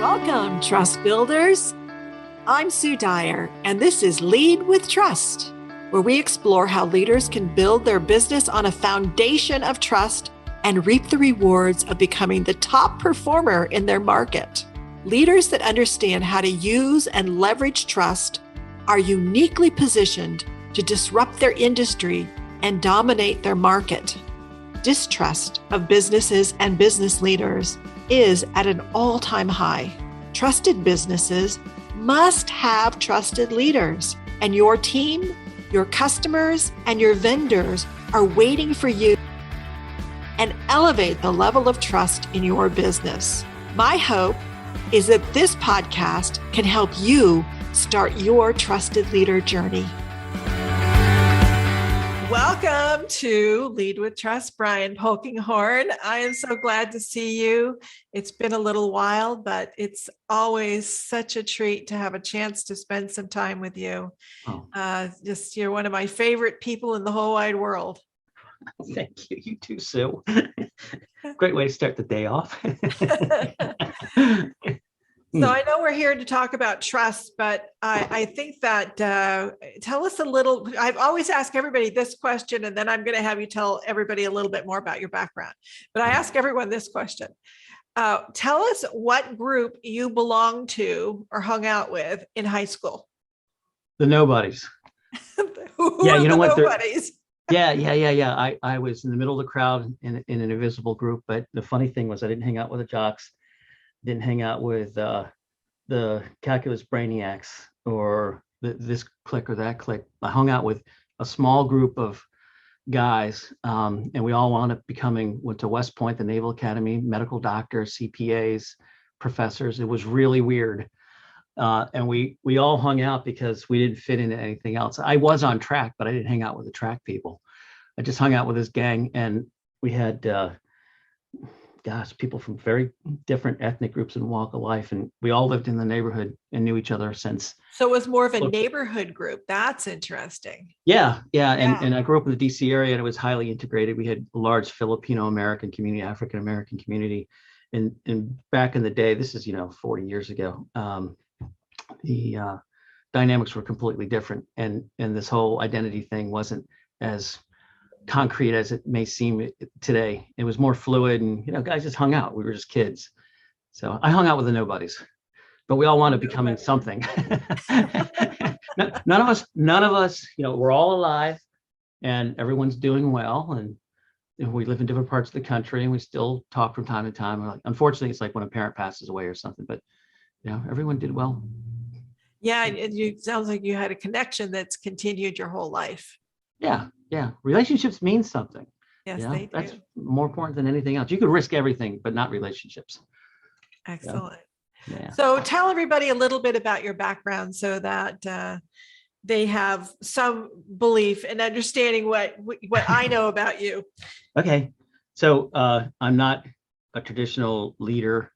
Welcome, trust builders. I'm Sue Dyer, and this is Lead with Trust, where we explore how leaders can build their business on a foundation of trust and reap the rewards of becoming the top performer in their market. Leaders that understand how to use and leverage trust are uniquely positioned to disrupt their industry and dominate their market. Distrust of businesses and business leaders is at an all-time high. Trusted businesses must have trusted leaders, and your team, your customers, and your vendors are waiting for you and elevate the level of trust in your business. My hope is that this podcast can help you start your trusted leader journey. Welcome to Lead with Trust, Brian Polkinghorn. I am so glad to see you. It's been a little while, but it's always such a treat to have a chance to spend some time with you. You're one of my favorite people in the whole wide world. Thank you. You too, Sue. Great way to start the day off. So I know we're here to talk about trust, but I think that tell us a little. I've always asked everybody this question, and then I'm going to have you tell everybody a little bit more about your background. But I ask everyone this question. Tell us what group you belonged to or hung out with in high school. The nobodies. Who are the nobodies? Yeah. I was in the middle of the crowd in an invisible group, but the funny thing was I didn't hang out with the jocks. Didn't hang out with the calculus brainiacs or this clique or that clique. I hung out with a small group of guys, and we all wound up went to West Point, the Naval Academy, medical doctors, CPAs, professors. It was really weird. And we all hung out because we didn't fit into anything else. I was on track, but I didn't hang out with the track people. I just hung out with this gang, and we had people from very different ethnic groups and walk of life. And we all lived in the neighborhood and knew each other since. So it was more of a neighborhood group. That's interesting. Yeah. And I grew up in the DC area, and it was highly integrated. We had a large Filipino-American community, African-American community. And back in the day, this is, 40 years ago, the dynamics were completely different. And this whole identity thing wasn't as concrete as it may seem today. It was more fluid, and guys just hung out. We were just kids. So I hung out with the nobodies, but we all wound up becoming something. None of us, we're all alive and everyone's doing well, and we live in different parts of the country, and we still talk from time to time. Unfortunately, it's like when a parent passes away or something, but everyone did well. Yeah, it sounds like you had a connection that's continued your whole life. Yeah. Relationships mean something. Yes, they do. That's more important than anything else. You could risk everything, but not relationships. Excellent. Yeah. So tell everybody a little bit about your background so that they have some belief and understanding what I know about you. Okay. So I'm not a traditional leader,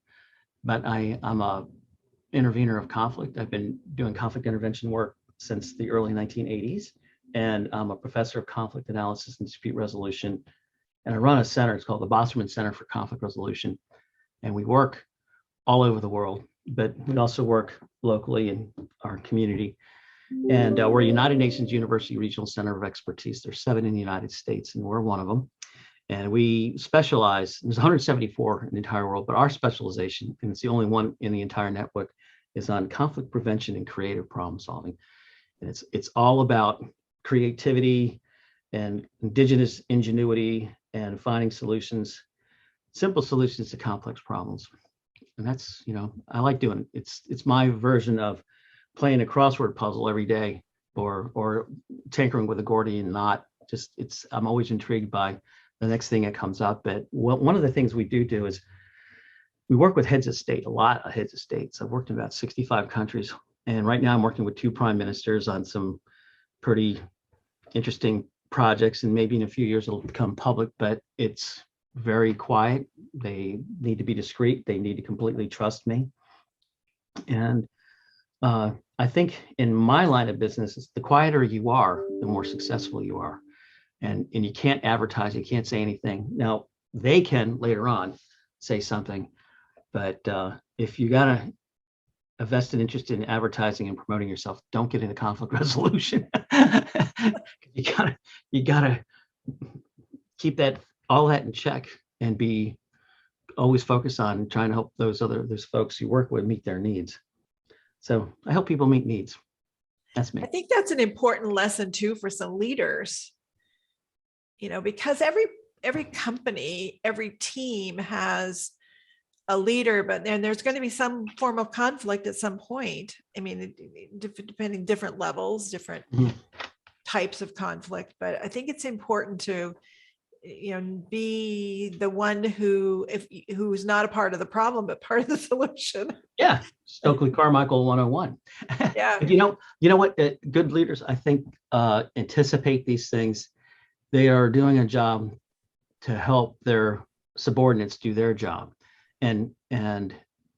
but I'm a intervener of conflict. I've been doing conflict intervention work since the early 1980s. And I'm a professor of conflict analysis and dispute resolution. And I run a center. It's called the Bosserman Center for Conflict Resolution. And we work all over the world, but we also work locally in our community. And we're a United Nations University Regional Center of Expertise. There's 7 in the United States, and we're one of them. And we specialize, there's 174 in the entire world, but our specialization, and it's the only one in the entire network, is on conflict prevention and creative problem solving. And it's all about creativity and indigenous ingenuity and finding solutions, simple solutions to complex problems. And that's, I like doing it. It's my version of playing a crossword puzzle every day or tinkering with a Gordian knot. I'm always intrigued by the next thing that comes up. But one of the things we do is we work with heads of state, a lot of heads of states. I've worked in about 65 countries. And right now I'm working with 2 prime ministers on some pretty interesting projects, and maybe in a few years it'll become public, but it's very quiet. They need to be discreet. They need to completely trust me. And I think in my line of business, the quieter you are, the more successful you are. And you can't advertise, you can't say anything. Now, they can later on say something, but if you gotta a vested interest in advertising and promoting yourself, don't get into conflict resolution. you gotta keep all that in check and be always focused on trying to help those folks you work with meet their needs. So I help people meet needs. That's me. I think that's an important lesson too for some leaders, because every company, every team has a leader, but then there's going to be some form of conflict at some point. I mean, depending different levels, different types of conflict. But I think it's important to, be the one who's not a part of the problem, but part of the solution. Yeah, Stokely Carmichael 101. Yeah. But you know what? Good leaders, I think, anticipate these things. They are doing a job to help their subordinates do their job. And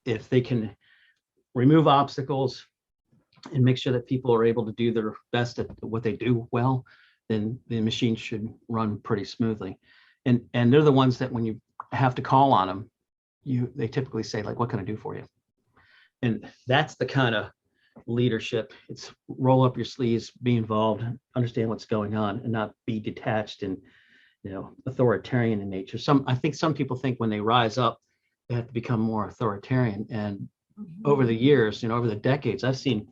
if they can remove obstacles and make sure that people are able to do their best at what they do well, then the machine should run pretty smoothly. And they're the ones that when you have to call on them, they typically say, like, what can I do for you? And that's the kind of leadership. It's roll up your sleeves, be involved, understand what's going on, and not be detached and authoritarian in nature. I think some people think when they rise up, they have to become more authoritarian. And over the years, over the decades, I've seen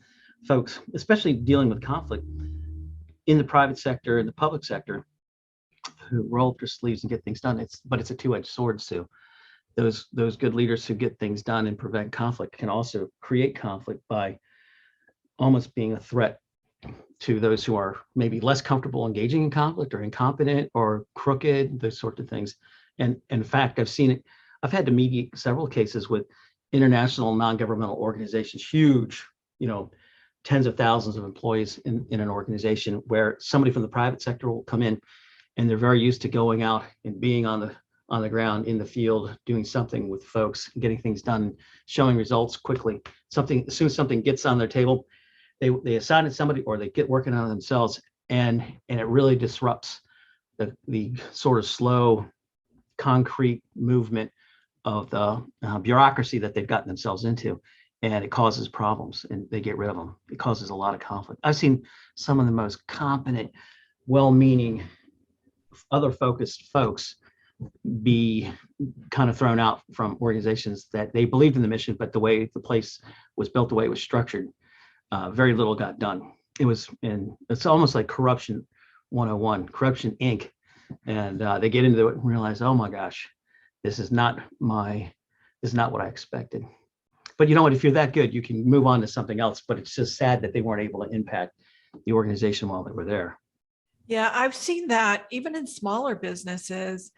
folks, especially dealing with conflict in the private sector and the public sector, who roll up their sleeves and get things done. But it's a two-edged sword, Sue. Those good leaders who get things done and prevent conflict can also create conflict by almost being a threat to those who are maybe less comfortable engaging in conflict or incompetent or crooked, those sorts of things. And in fact, I've seen it. I've had to mediate several cases with international non-governmental organizations, huge, tens of thousands of employees in an organization, where somebody from the private sector will come in and they're very used to going out and being on the ground in the field, doing something with folks, getting things done, showing results quickly. As soon as something gets on their table, they assign it to somebody or they get working on it themselves, and it really disrupts the sort of slow, concrete movement of the bureaucracy that they've gotten themselves into, and it causes problems, and they get rid of them. It causes a lot of conflict. I've seen some of the most competent, well-meaning, other-focused folks be kind of thrown out from organizations that they believed in the mission, but the way the place was built, the way it was structured, very little got done. It's almost like corruption 101, corruption Inc. And they get into it and realize, oh my gosh, this is not what I expected. But you know what? If you're that good, you can move on to something else. But it's just sad that they weren't able to impact the organization while they were there. Yeah, I've seen that even in smaller businesses.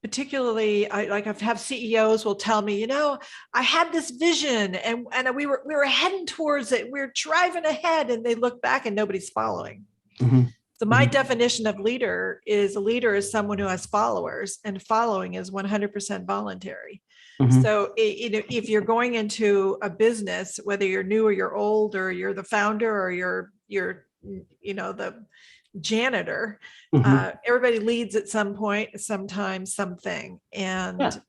Particularly, I've had CEOs will tell me, I had this vision and we were heading towards it. We're driving ahead, and they look back and nobody's following. Mm-hmm. So my definition of leader is someone who has followers, and following is 100% voluntary. Mm-hmm. So, if you're going into a business, whether you're new or you're old, or you're the founder or you're the janitor, mm-hmm. Everybody leads at some point, sometimes something. And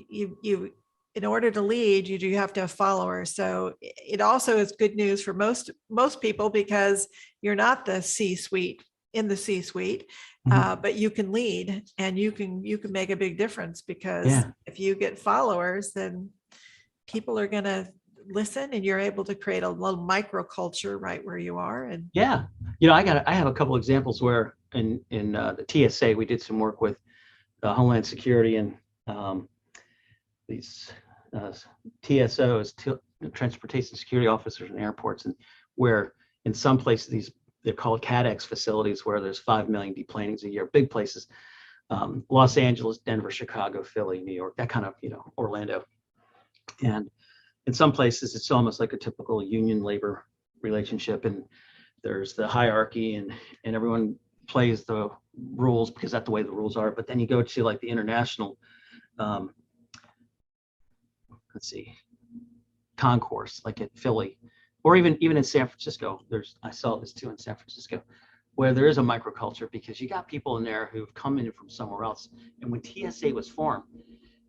you in order to lead, you do have to have followers. So it also is good news for most people, because you're not the C-suite in the C-suite, mm-hmm. But you can lead, and you can make a big difference, because if you get followers, then people are going to listen, and you're able to create a little microculture right where you are. And I have a couple examples where in the TSA we did some work with Homeland Security and these TSOs, Transportation Security Officers in airports, and where in some places they're called CADEX facilities, where there's 5 million deplanings a year, big places, Los Angeles, Denver, Chicago, Philly, New York, that kind of, Orlando. And in some places it's almost like a typical union labor relationship, and there's the hierarchy, and everyone plays the rules because that's the way the rules are. But then you go to like the international concourse, like at Philly, or even in San Francisco. I saw this too in San Francisco, where there is a microculture, because you got people in there who've come in from somewhere else. And when TSA was formed,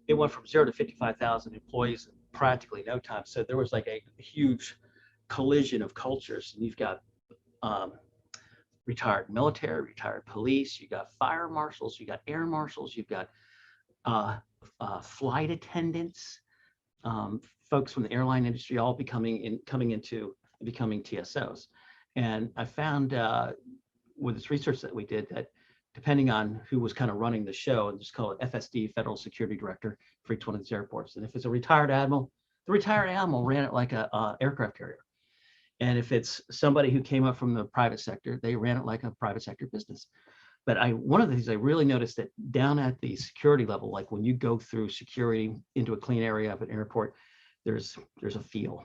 it went from 0 to 55,000 employees practically no time. So there was like a huge collision of cultures. And you've got retired military, retired police, you got fire marshals, you got air marshals, you've got flight attendants, folks from the airline industry, all becoming TSOs. And I found with this research that we did that depending on who was kind of running the show, and just call it FSD, Federal Security Director for each one of these airports. And if it's a retired admiral, the retired admiral ran it like a aircraft carrier. And if it's somebody who came up from the private sector, they ran it like a private sector business. But one of the things I really noticed that down at the security level, like when you go through security into a clean area of an airport, there's a feel.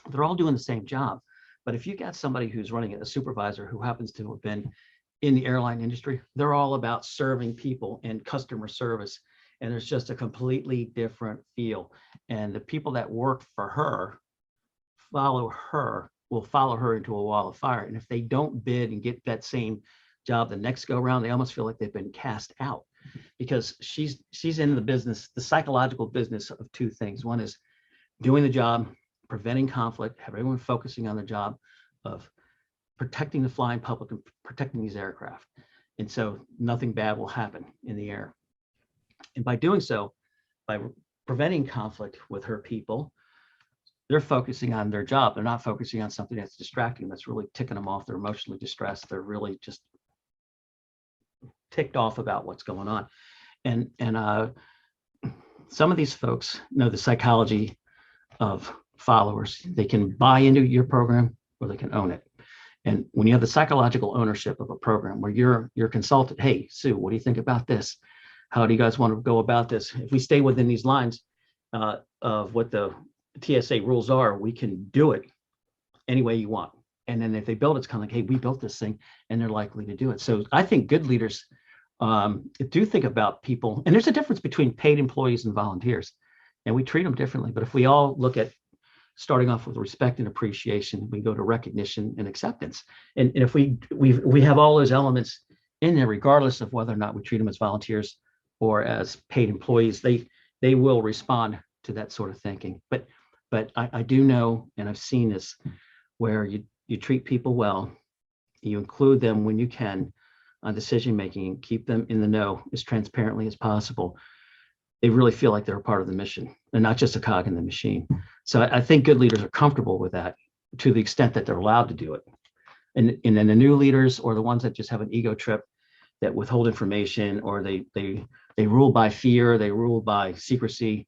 They're all doing the same job. But if you got somebody who's running it, a supervisor who happens to have been in the airline industry, they're all about serving people and customer service. And there's just a completely different feel. And the people that work for her will follow her into a wall of fire. And if they don't bid and get that same job the next go around, they almost feel like they've been cast out, because she's in the business, the psychological business of two things. One is doing the job, preventing conflict, have everyone focusing on the job of protecting the flying public and protecting these aircraft. And so nothing bad will happen in the air. And by doing so, by preventing conflict with her people, they're focusing on their job. They're not focusing on something that's distracting, that's really ticking them off. They're emotionally distressed. They're really just ticked off about what's going on. And some of these folks know the psychology of followers. They can buy into your program or they can own it. And when you have the psychological ownership of a program where you're consulted, hey, Sue, what do you think about this? How do you guys want to go about this? If we stay within these lines of what the TSA rules are, we can do it any way you want. And then if they build it, it's kind of like, hey, we built this thing, and they're likely to do it. So I think good leaders do think about people. And there's a difference between paid employees and volunteers, and we treat them differently. But if we all look at starting off with respect and appreciation, we go to recognition and acceptance. And if we have all those elements in there, regardless of whether or not we treat them as volunteers or as paid employees, they will respond to that sort of thinking. But I do know, and I've seen this, where you treat people well, you include them when you can on decision making, keep them in the know as transparently as possible. They really feel like they're a part of the mission. They're not just a cog in the machine. So I think good leaders are comfortable with that to the extent that they're allowed to do it. And then the new leaders, or the ones that just have an ego trip, that withhold information, or they rule by fear, they rule by secrecy,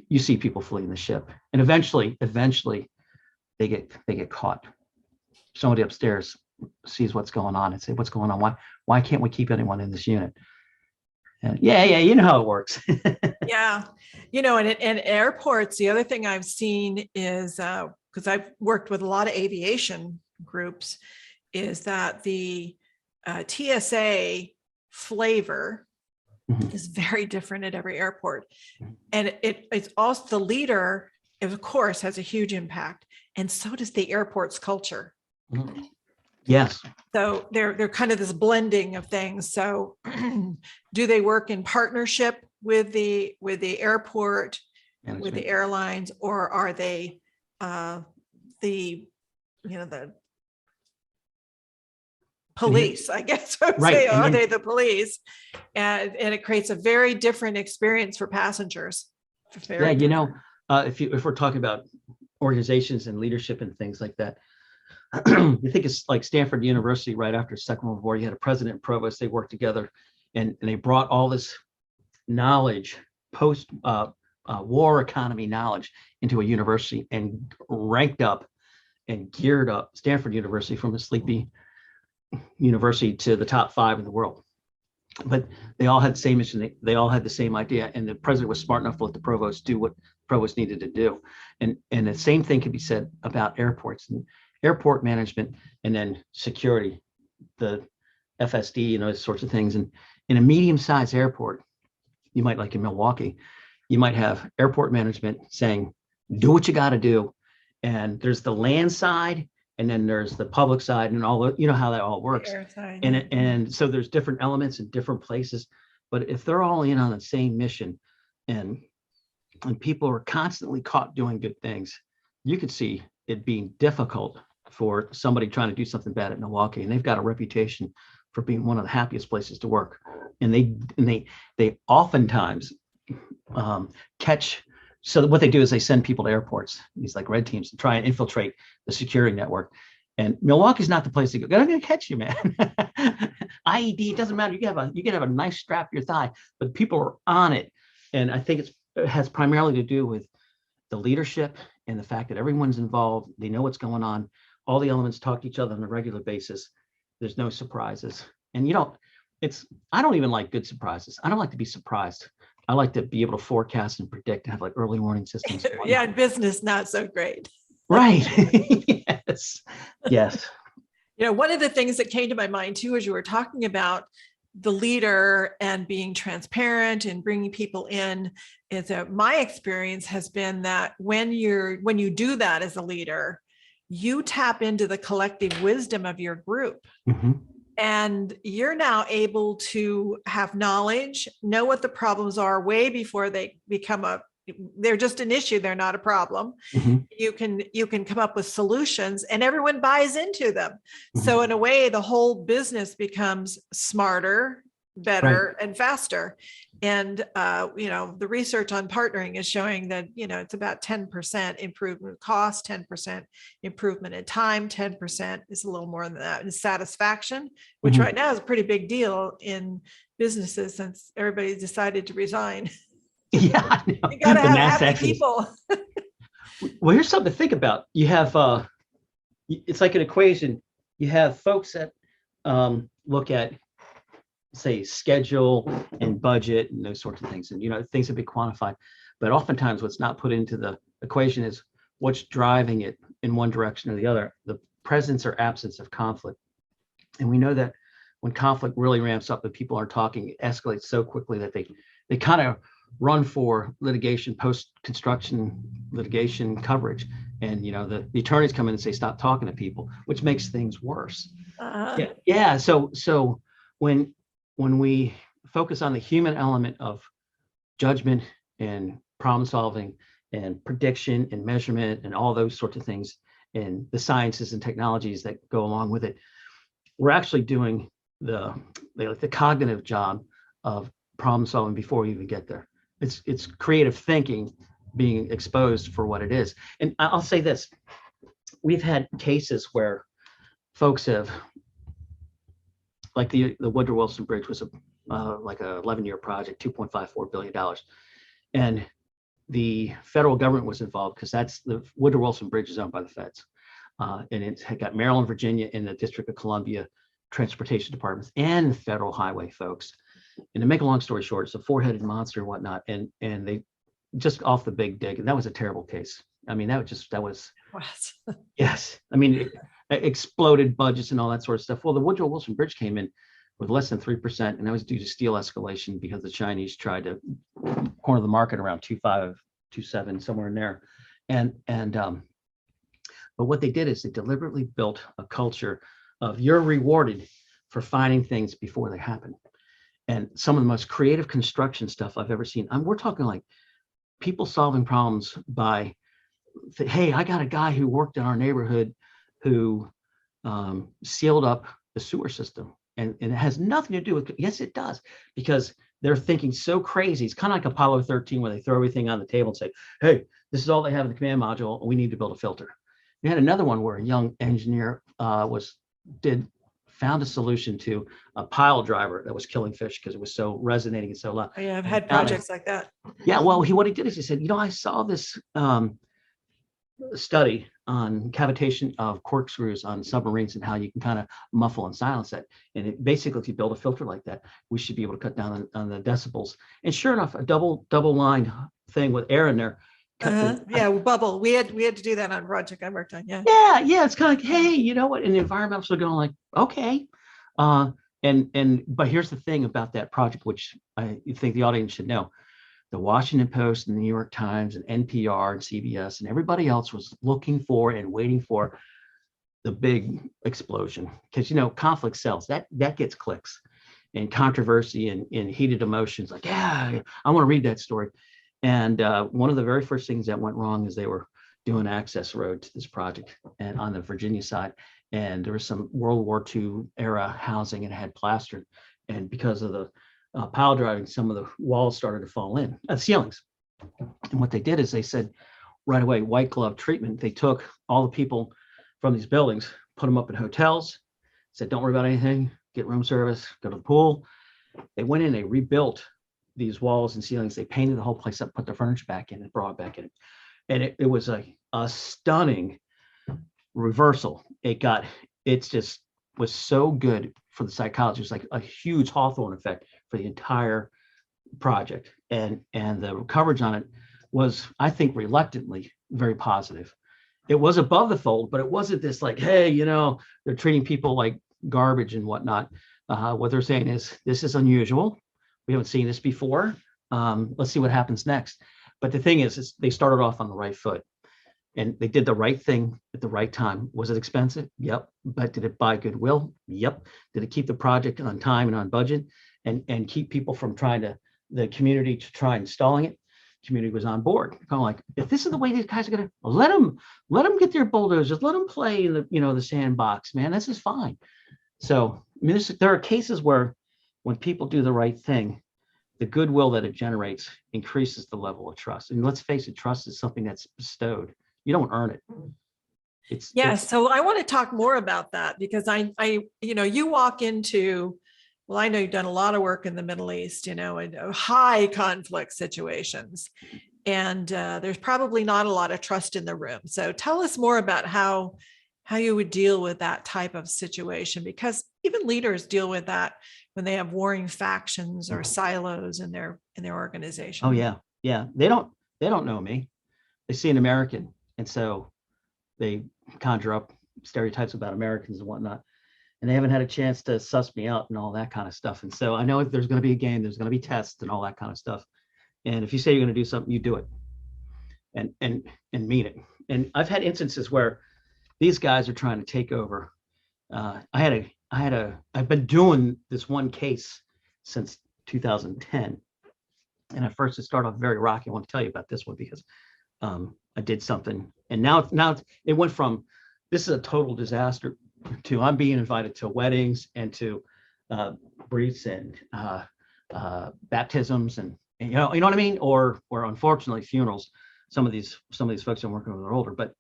you see people fleeing the ship. And eventually they get caught. Somebody upstairs sees what's going on and say, what's going on? Why can't we keep anyone in this unit? And yeah, you know how it works. Yeah. And in airports, the other thing I've seen is, because I've worked with a lot of aviation groups, is that the TSA flavor is very different at every airport. And it's also, the leader, of course, has a huge impact. And so does the airport's culture. Yes. So they're kind of this blending of things. So do they work in partnership with the airport, management, with the airlines, or are they the police, I guess I would say, are they the police? And it creates a very different experience for passengers. If we're talking about organizations and leadership and things like that, you think it's like Stanford University right after the Second World War. You had a president and provost, they worked together, and they brought all this knowledge, post war economy knowledge, into a university and ranked up and geared up Stanford University from a sleepy university to the top 5 in the world. But they all had the same mission. They all had the same idea, and the president was smart enough to let the provost do what the provost needed to do. And the same thing can be said about airports and airport management, and then security, the FSD, those sorts of things. And in a medium-sized airport, you might, like in Milwaukee, you might have airport management saying, do what you got to do. And there's the land side, and then there's the public side, and all, how that all works. And so there's different elements in different places. But if they're all in on the same mission and and people are constantly caught doing good things, you could see it being difficult for somebody trying to do something bad at Milwaukee. And they've got a reputation for being one of the happiest places to work. And they oftentimes catch. So what they do is they send people to airports, these like red teams, to try and infiltrate the security network. And Milwaukee's not the place to go. They're not going to catch you, man. IED, it doesn't matter. You can have a nice strap to your thigh, but people are on it. And I think it has primarily to do with the leadership and the fact that everyone's involved. They know what's going on. All the elements talk to each other on a regular basis. There's no surprises. And I don't even like good surprises. I don't like to be surprised. I like to be able to forecast and predict and have like early warning systems. Yeah, in business, not so great. Right. Yes. One of the things that came to my mind too, as you were talking about the leader and being transparent and bringing people in, is that my experience has been that when you do that as a leader, you tap into the collective wisdom of your group. Mm-hmm. And you're now able to have knowledge, know what the problems are way before they they're just an issue. They're not a problem. Mm-hmm. You can come up with solutions and everyone buys into them. Mm-hmm. So in a way, the whole business becomes smarter, better, right, and faster. And, the research on partnering is showing that, it's about 10% improvement in cost, 10% improvement in time, 10% is a little more than that in satisfaction, which mm-hmm. right now is a pretty big deal in businesses since everybody decided to resign. Yeah, you got to have happy people. Well, here's something to think about. You have, it's like an equation. You have folks that look at, say, schedule and budget and those sorts of things, and things that be quantified. But oftentimes, what's not put into the equation is what's driving it in one direction or the other. The presence or absence of conflict, and we know that when conflict really ramps up and people aren't talking, it escalates so quickly that they kind of run for litigation, post-construction litigation coverage. And, the attorneys come in and say, stop talking to people, which makes things worse. Yeah. So when we focus on the human element of judgment and problem solving and prediction and measurement and all those sorts of things, and the sciences and technologies that go along with it, we're actually doing the cognitive job of problem solving before we even get there. It's creative thinking being exposed for what it is. And I'll say this, we've had cases where folks have, like the Woodrow Wilson Bridge was like a 11-year project, $2.54 billion. And the federal government was involved because the Woodrow Wilson Bridge is owned by the feds. And it's got Maryland, Virginia, and the District of Columbia transportation departments and the federal highway folks. And to make a long story short, it's a four-headed monster and whatnot. And they just off the big dig. And that was a terrible case. I mean, that was, what? Yes. I mean, it exploded budgets and all that sort of stuff. Well, the Woodrow Wilson Bridge came in with less than 3%. And that was due to steel escalation because the Chinese tried to corner the market around 2.5, 2.7, somewhere in there. But what they did is they deliberately built a culture of you're rewarded for finding things before they happen. And some of the most creative construction stuff I've ever seen. We're talking like people solving problems by, hey, I got a guy who worked in our neighborhood who sealed up the sewer system. And it has nothing to do with, yes, it does, because they're thinking so crazy. It's kind of like Apollo 13 where they throw everything on the table and say, hey, this is all they have in the command module. We need to build a filter. We had another one where a young engineer found a solution to a pile driver that was killing fish because it was so resonating and so loud. Oh, yeah, I've had projects like that. Yeah, well, what he did is he said, I saw this study on cavitation of corkscrews on submarines and how you can kind of muffle and silence that. And it basically, if you build a filter like that, we should be able to cut down on the decibels. And sure enough, a double line thing with air in there. Yeah, bubble. We had to do that on a project I worked on. Yeah. Yeah. It's kind of like, hey, you know what? And the environmentalists are going like, okay. But here's the thing about that project, which I think the audience should know. The Washington Post and the New York Times and NPR and CBS and everybody else was looking for and waiting for the big explosion. Because, conflict sells. That gets clicks and controversy and heated emotions. Like, yeah, I want to read that story. And one of the very first things that went wrong is they were doing access road to this project and on the Virginia side. And there was some World War II era housing and had plastered. And because of the pile driving, some of the walls started to fall in, ceilings. And what they did is they said right away, white glove treatment. They took all the people from these buildings, put them up in hotels, said, don't worry about anything, get room service, go to the pool. They went in, they rebuilt these walls and ceilings. They painted the whole place up, put the furniture back in and brought it back in. And it was a stunning reversal. It just was so good for the psychology. It was like a huge Hawthorne effect for the entire project. And the coverage on it was, I think, reluctantly very positive. It was above the fold, but it wasn't this like, hey, they're treating people like garbage and whatnot. What they're saying is, this is unusual. We haven't seen this before. Let's see what happens next. But the thing is they started off on the right foot and they did the right thing at the right time. Was it expensive? Yep. But did it buy goodwill? Yep. Did it keep the project on time and on budget and keep people from the community to try installing it? Community was on board. Kind of like, if this is the way these guys are going to let them get their bulldozers, let them play in the sandbox, man, this is fine. So there are cases where when people do the right thing, the goodwill that it generates increases the level of trust. And let's face it, trust is something that's bestowed. You don't earn it. So I want to talk more about that because you walk into, well, I know you've done a lot of work in the Middle East, in high conflict situations, and there's probably not a lot of trust in the room. So tell us more about how you would deal with that type of situation, because even leaders deal with that when they have warring factions or silos in their organization. Oh yeah. They don't know me. They see an American, and so they conjure up stereotypes about Americans and whatnot. And they haven't had a chance to suss me out and all that kind of stuff. And so I know if there's going to be a game, there's going to be tests and all that kind of stuff. And if you say you're going to do something, you do it and mean it. And I've had instances where these guys are trying to take over. I've been doing this one case since 2010. And at first it started off very rocky. I want to tell you about this one because I did something. And now it went from, this is a total disaster, to I'm being invited to weddings and to briefs and baptisms and you know what I mean, or unfortunately funerals. Some of these folks I'm working with are older, but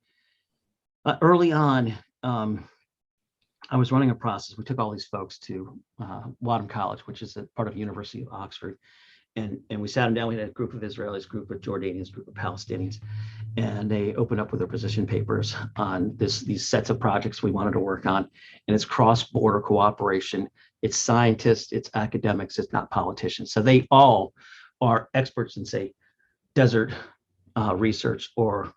early on, I was running a process. We took all these folks to Wadham College, which is a part of University of Oxford, and we sat them down. We had a group of Israelis, group of Jordanians, group of Palestinians, and they opened up with their position papers on these sets of projects we wanted to work on. And it's cross-border cooperation. It's scientists, it's academics, it's not politicians. So they all are experts in, say, desert research or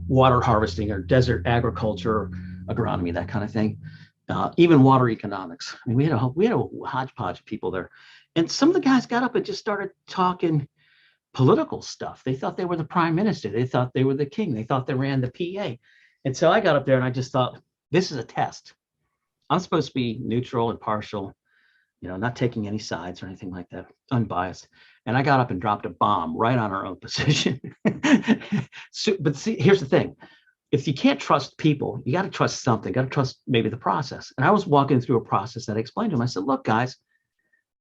water harvesting or desert agriculture, agronomy, that kind of thing. Even water economics. I mean, we had a hodgepodge of people there. And some of the guys got up and just started talking political stuff. They thought they were the prime minister. They thought they were the king. They thought they ran the PA. And so I got up there and I just thought, this is a test. I'm supposed to be neutral and partial, not taking any sides or anything like that, unbiased. And I got up and dropped a bomb right on our own position. But see, here's the thing. If you can't trust people, you got to trust something, got to trust maybe the process. And I was walking through a process that I explained to them. I said, look, guys,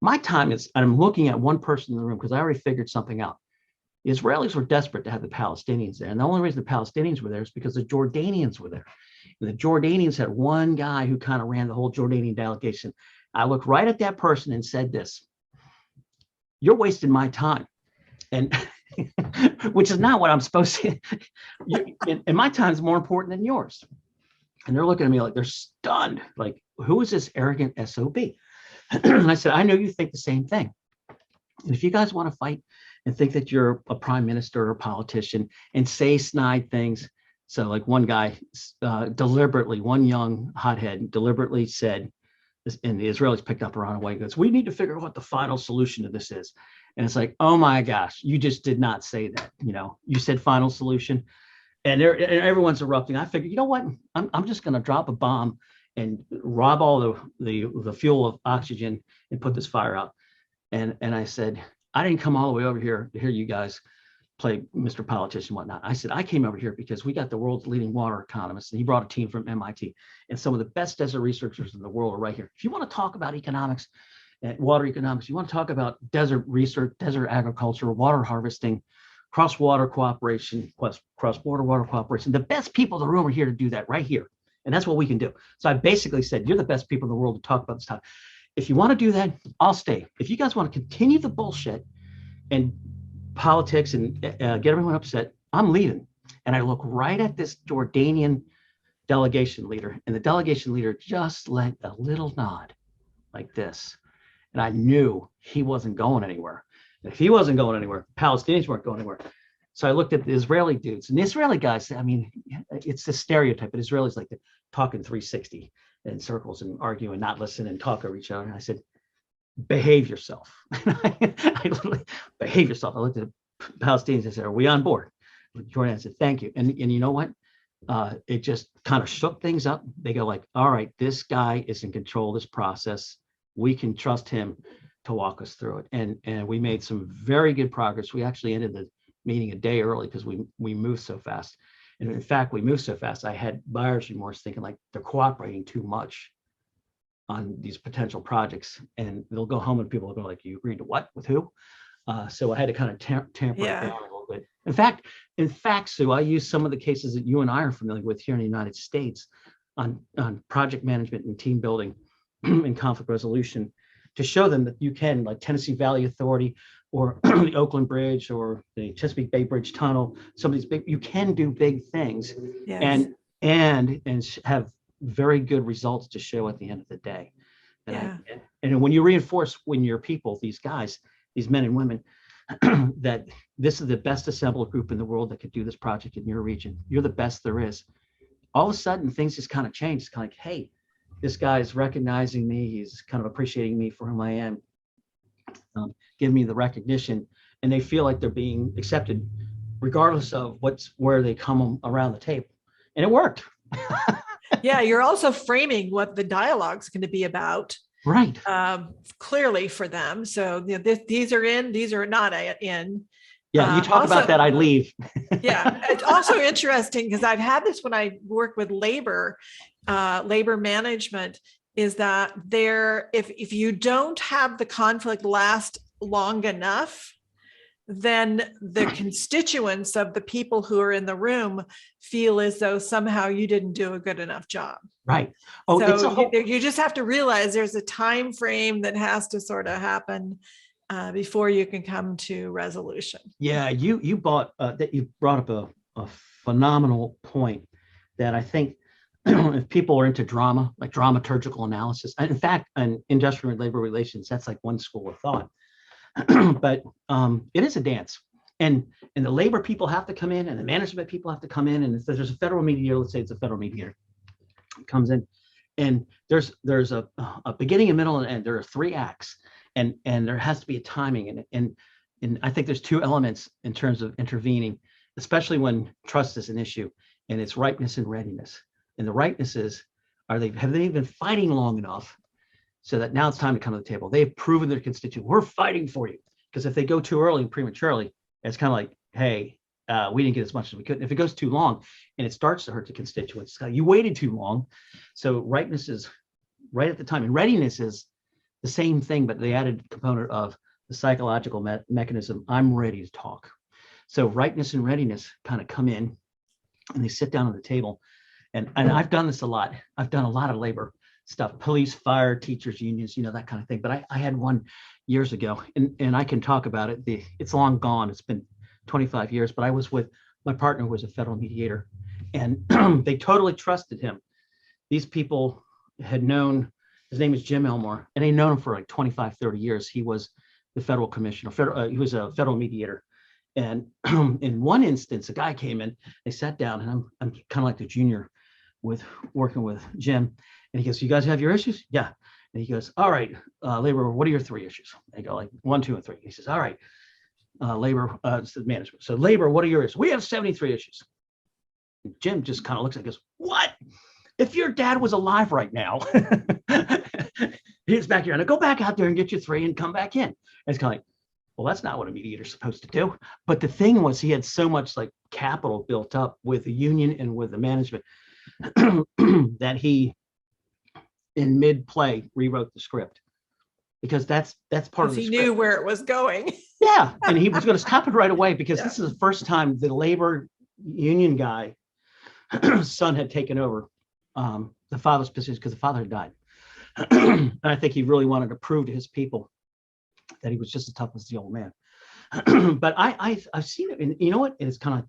my time is, and I'm looking at one person in the room because I already figured something out. The Israelis were desperate to have the Palestinians there. And the only reason the Palestinians were there is because the Jordanians were there. And the Jordanians had one guy who kind of ran the whole Jordanian delegation. I looked right at that person and said this, you're wasting my time. And which is not what I'm supposed to. And my time is more important than yours. And they're looking at me like they're stunned. Like, who is this arrogant SOB? And I said, I know you think the same thing. And if you guys want to fight and think that you're a prime minister or a politician and say snide things. So like one guy deliberately, one young hothead deliberately said, and the Israelis picked up around away, goes, we need to figure out what the final solution to this is. And it's like, oh my gosh, you just did not say that. You said final solution, and everyone's erupting. I figured, you know what? I'm just going to drop a bomb and rob all the fuel of oxygen and put this fire out. And I said, I didn't come all the way over here to hear you guys play Mr. Politician and whatnot. I said, I came over here because we got the world's leading water economists, and he brought a team from MIT, and some of the best desert researchers in the world are right here. If you want to talk about economics and water economics, you want to talk about desert research, desert agriculture, water harvesting, cross-water cooperation, cross-border water cooperation, the best people in the room are here to do that right here. And that's what we can do. So I basically said, you're the best people in the world to talk about this topic. If you want to do that, I'll stay. If you guys want to continue the bullshit and politics and get everyone upset, I'm leaving. And I look right at this Jordanian delegation leader, and the delegation leader just let a little nod like this. And I knew he wasn't going anywhere. And if he wasn't going anywhere, Palestinians weren't going anywhere. So I looked at the Israeli dudes, and the Israeli guys, I mean, it's the stereotype, but Israelis like to talk in 360 in circles and argue and not listen and talk over each other. And I said, behave yourself. I literally, behave yourself. I looked at the Palestinians and said, are we on board? Jordan said, thank you. And you know what? It just kind of shook things up. They go like, all right, this guy is in control of this process. We can trust him to walk us through it. And we made some very good progress. We actually ended the meeting a day early because we moved so fast. And in fact, we moved so fast, I had buyer's remorse, thinking like they're cooperating too much on these potential projects. And they'll go home and people will go like, you agreed to what, with who? So I had to kind of tamper it down a little bit. In fact, Sue, I use some of the cases that you and I are familiar with here in the United States on project management and team building and conflict resolution to show them that you can, like Tennessee Valley Authority or the Oakland Bridge or the Chesapeake Bay Bridge Tunnel, some of these big, you can do big things. Yes. and have very good results to show at the end of the day. And when you reinforce when your people, these guys, these men and women, that this is the best assembled group in the world that could do this project in your region, you're the best there is. All of a sudden, things just kind of change. It's kind of like, hey, this guy's recognizing me. He's kind of appreciating me for whom I am, giving me the recognition, and they feel like they're being accepted, regardless of where they come around the table. And it worked. Yeah, you're also framing what the dialogue's going to be about. Right. Clearly for them. So these are in, these are not in. Yeah, you talk about that, I leave. Yeah, it's also interesting because I've had this when I work with labor management, is that if you don't have the conflict last long enough, then the constituents of the people who are in the room feel as though somehow you didn't do a good enough job. Right. Oh, so you just have to realize there's a time frame that has to sort of happen before you can come to resolution. Yeah, you brought up a phenomenal point that I think if people are into drama, like dramaturgical analysis, in fact, in industrial and labor relations, that's like one school of thought. But it is a dance, and the labor people have to come in, and the management people have to come in, and if there's a federal mediator, let's say it's a federal mediator, comes in, and there's a beginning, a middle, and end. There are 3 acts, and there has to be a timing, and I think there's 2 elements in terms of intervening, especially when trust is an issue, and it's ripeness and readiness. And the ripeness is, have they been fighting long enough so that now it's time to come to the table? They've proven their constituent, we're fighting for you. Because if they go too early and prematurely, it's kind of like, hey, we didn't get as much as we could. If it goes too long and it starts to hurt the constituents, you waited too long. So ripeness is right at the time. And readiness is the same thing, but the added component of the psychological mechanism, I'm ready to talk. So ripeness and readiness kind of come in and they sit down at the table. And I've done this a lot. I've done a lot of labor stuff, police, fire, teachers, unions, that kind of thing. But I had one years ago, and I can talk about it. It's long gone. It's been 25 years, but I was with, my partner was a federal mediator, and they totally trusted him. These people had known, his name is Jim Elmore, and they known him for like 25, 30 years. He was the federal commissioner, he was a federal mediator. And in one instance, a guy came in, they sat down, and I'm kind of like the junior working with Jim. And he goes, you guys have your issues? Yeah. And he goes, all right, labor, what are your 3 issues? They go like 1, 2, and 3. He says, all right, labor, management. So labor, what are your issues? We have 73 issues. And Jim just kind of looks at it and goes, what? If your dad was alive right now, he's back here. And I go back out there and get your 3 and come back in. And it's kind of like, well, that's not what a mediator is supposed to do. But the thing was, he had so much like capital built up with the union and with the management that he, in mid-play, rewrote the script, because that's part of the He script. knew where it was going. Yeah, and he was going to stop it right away, because Yeah. this is the first time the labor union guy son had taken over the father's position, because the father had died. And I think he really wanted to prove to his people that he was just as tough as the old man. But I've seen it, and you know what? It's kind of,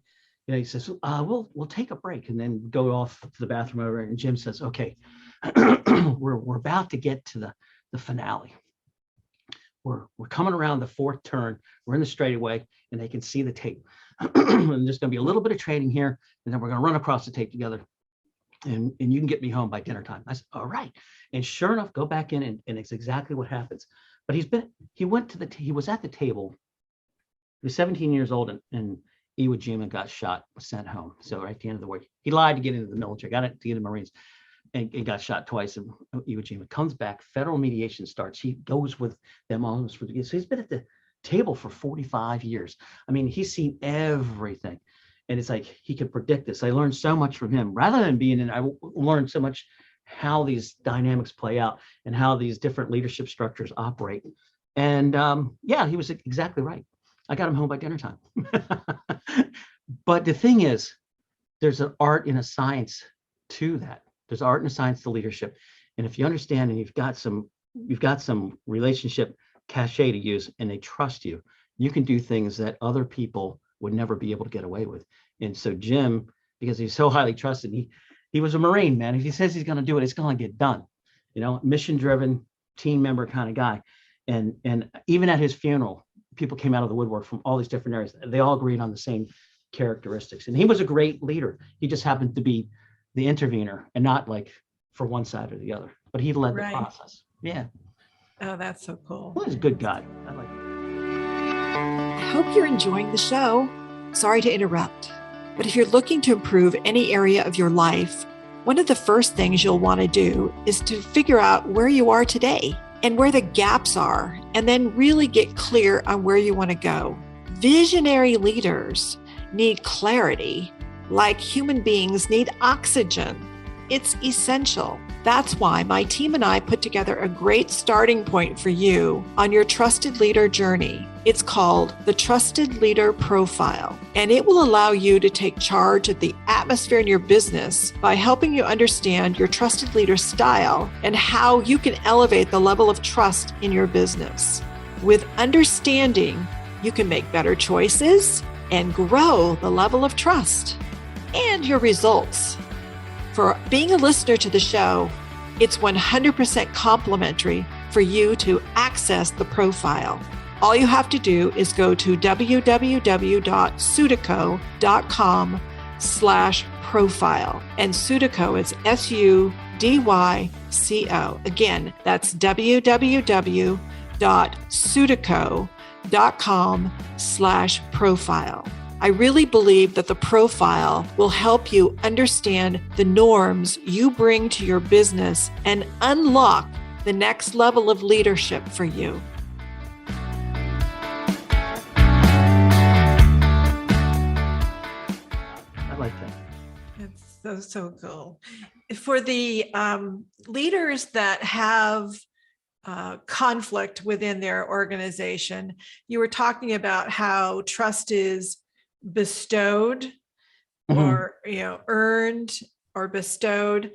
he says, we'll take a break and then go off to the bathroom over. And Jim says, okay, we're about to get to the finale. We're coming around the fourth turn. We're in the straightaway, and they can see the tape. And there's going to be a little bit of training here, and then we're going to run across the tape together. And you can get me home by dinner time. I said, all right. And sure enough, go back in, and it's exactly what happens. But he was at the table. He was 17 years old, and Iwo Jima got shot, was sent home. So right at the end of the war, he lied to get into the military, got it to get in the Marines, and got shot twice in Iwo Jima. Comes back, federal mediation starts. He goes with them almost for the years. So he's been at the table for 45 years. I mean, he's seen everything. And it's like he could predict this. I learned so much from him. Rather than being in, I learned so much how these dynamics play out and how these different leadership structures operate. And yeah, he was exactly right. I got him home by dinner time. But the thing is, there's an art and a science to that. There's art and a science to leadership. And if you understand, and you've got some relationship cachet to use, and they trust you, you can do things that other people would never be able to get away with. And so Jim, because he's so highly trusted, he was a Marine, man. If he says he's going to do it, it's going to get done. You know, mission-driven, team member kind of guy. And even at his funeral, people came out of the woodwork from all these different areas. They all agreed on the same characteristics. And he was a great leader. He just happened to be the intervener, and not like for one side or the other. But he led the process. Yeah. Oh, that's so cool. He was a good guy. I like him. I hope you're enjoying the show. Sorry to interrupt, but if you're looking to improve any area of your life, one of the first things you'll want to do is to figure out where you are today and where the gaps are, and then really get clear on where you want to go. Visionary leaders need clarity, like human beings need oxygen. It's essential. That's why my team and I put together a great starting point for you on your trusted leader journey. It's called the Trusted Leader Profile, and it will allow you to take charge of the atmosphere in your business by helping you understand your trusted leader style and how you can elevate the level of trust in your business. With understanding, you can make better choices and grow the level of trust and your results. For being a listener to the show, it's 100% complimentary for you to access the profile. All you have to do is go to www.sudyco.com/profile. And Sudyco is SUDYCO. Again, that's www.sudyco.com/profile. I really believe that the profile will help you understand the norms you bring to your business and unlock the next level of leadership for you. I like that. It's so cool. For the leaders that have conflict within their organization, you were talking about how trust is bestowed or earned or bestowed.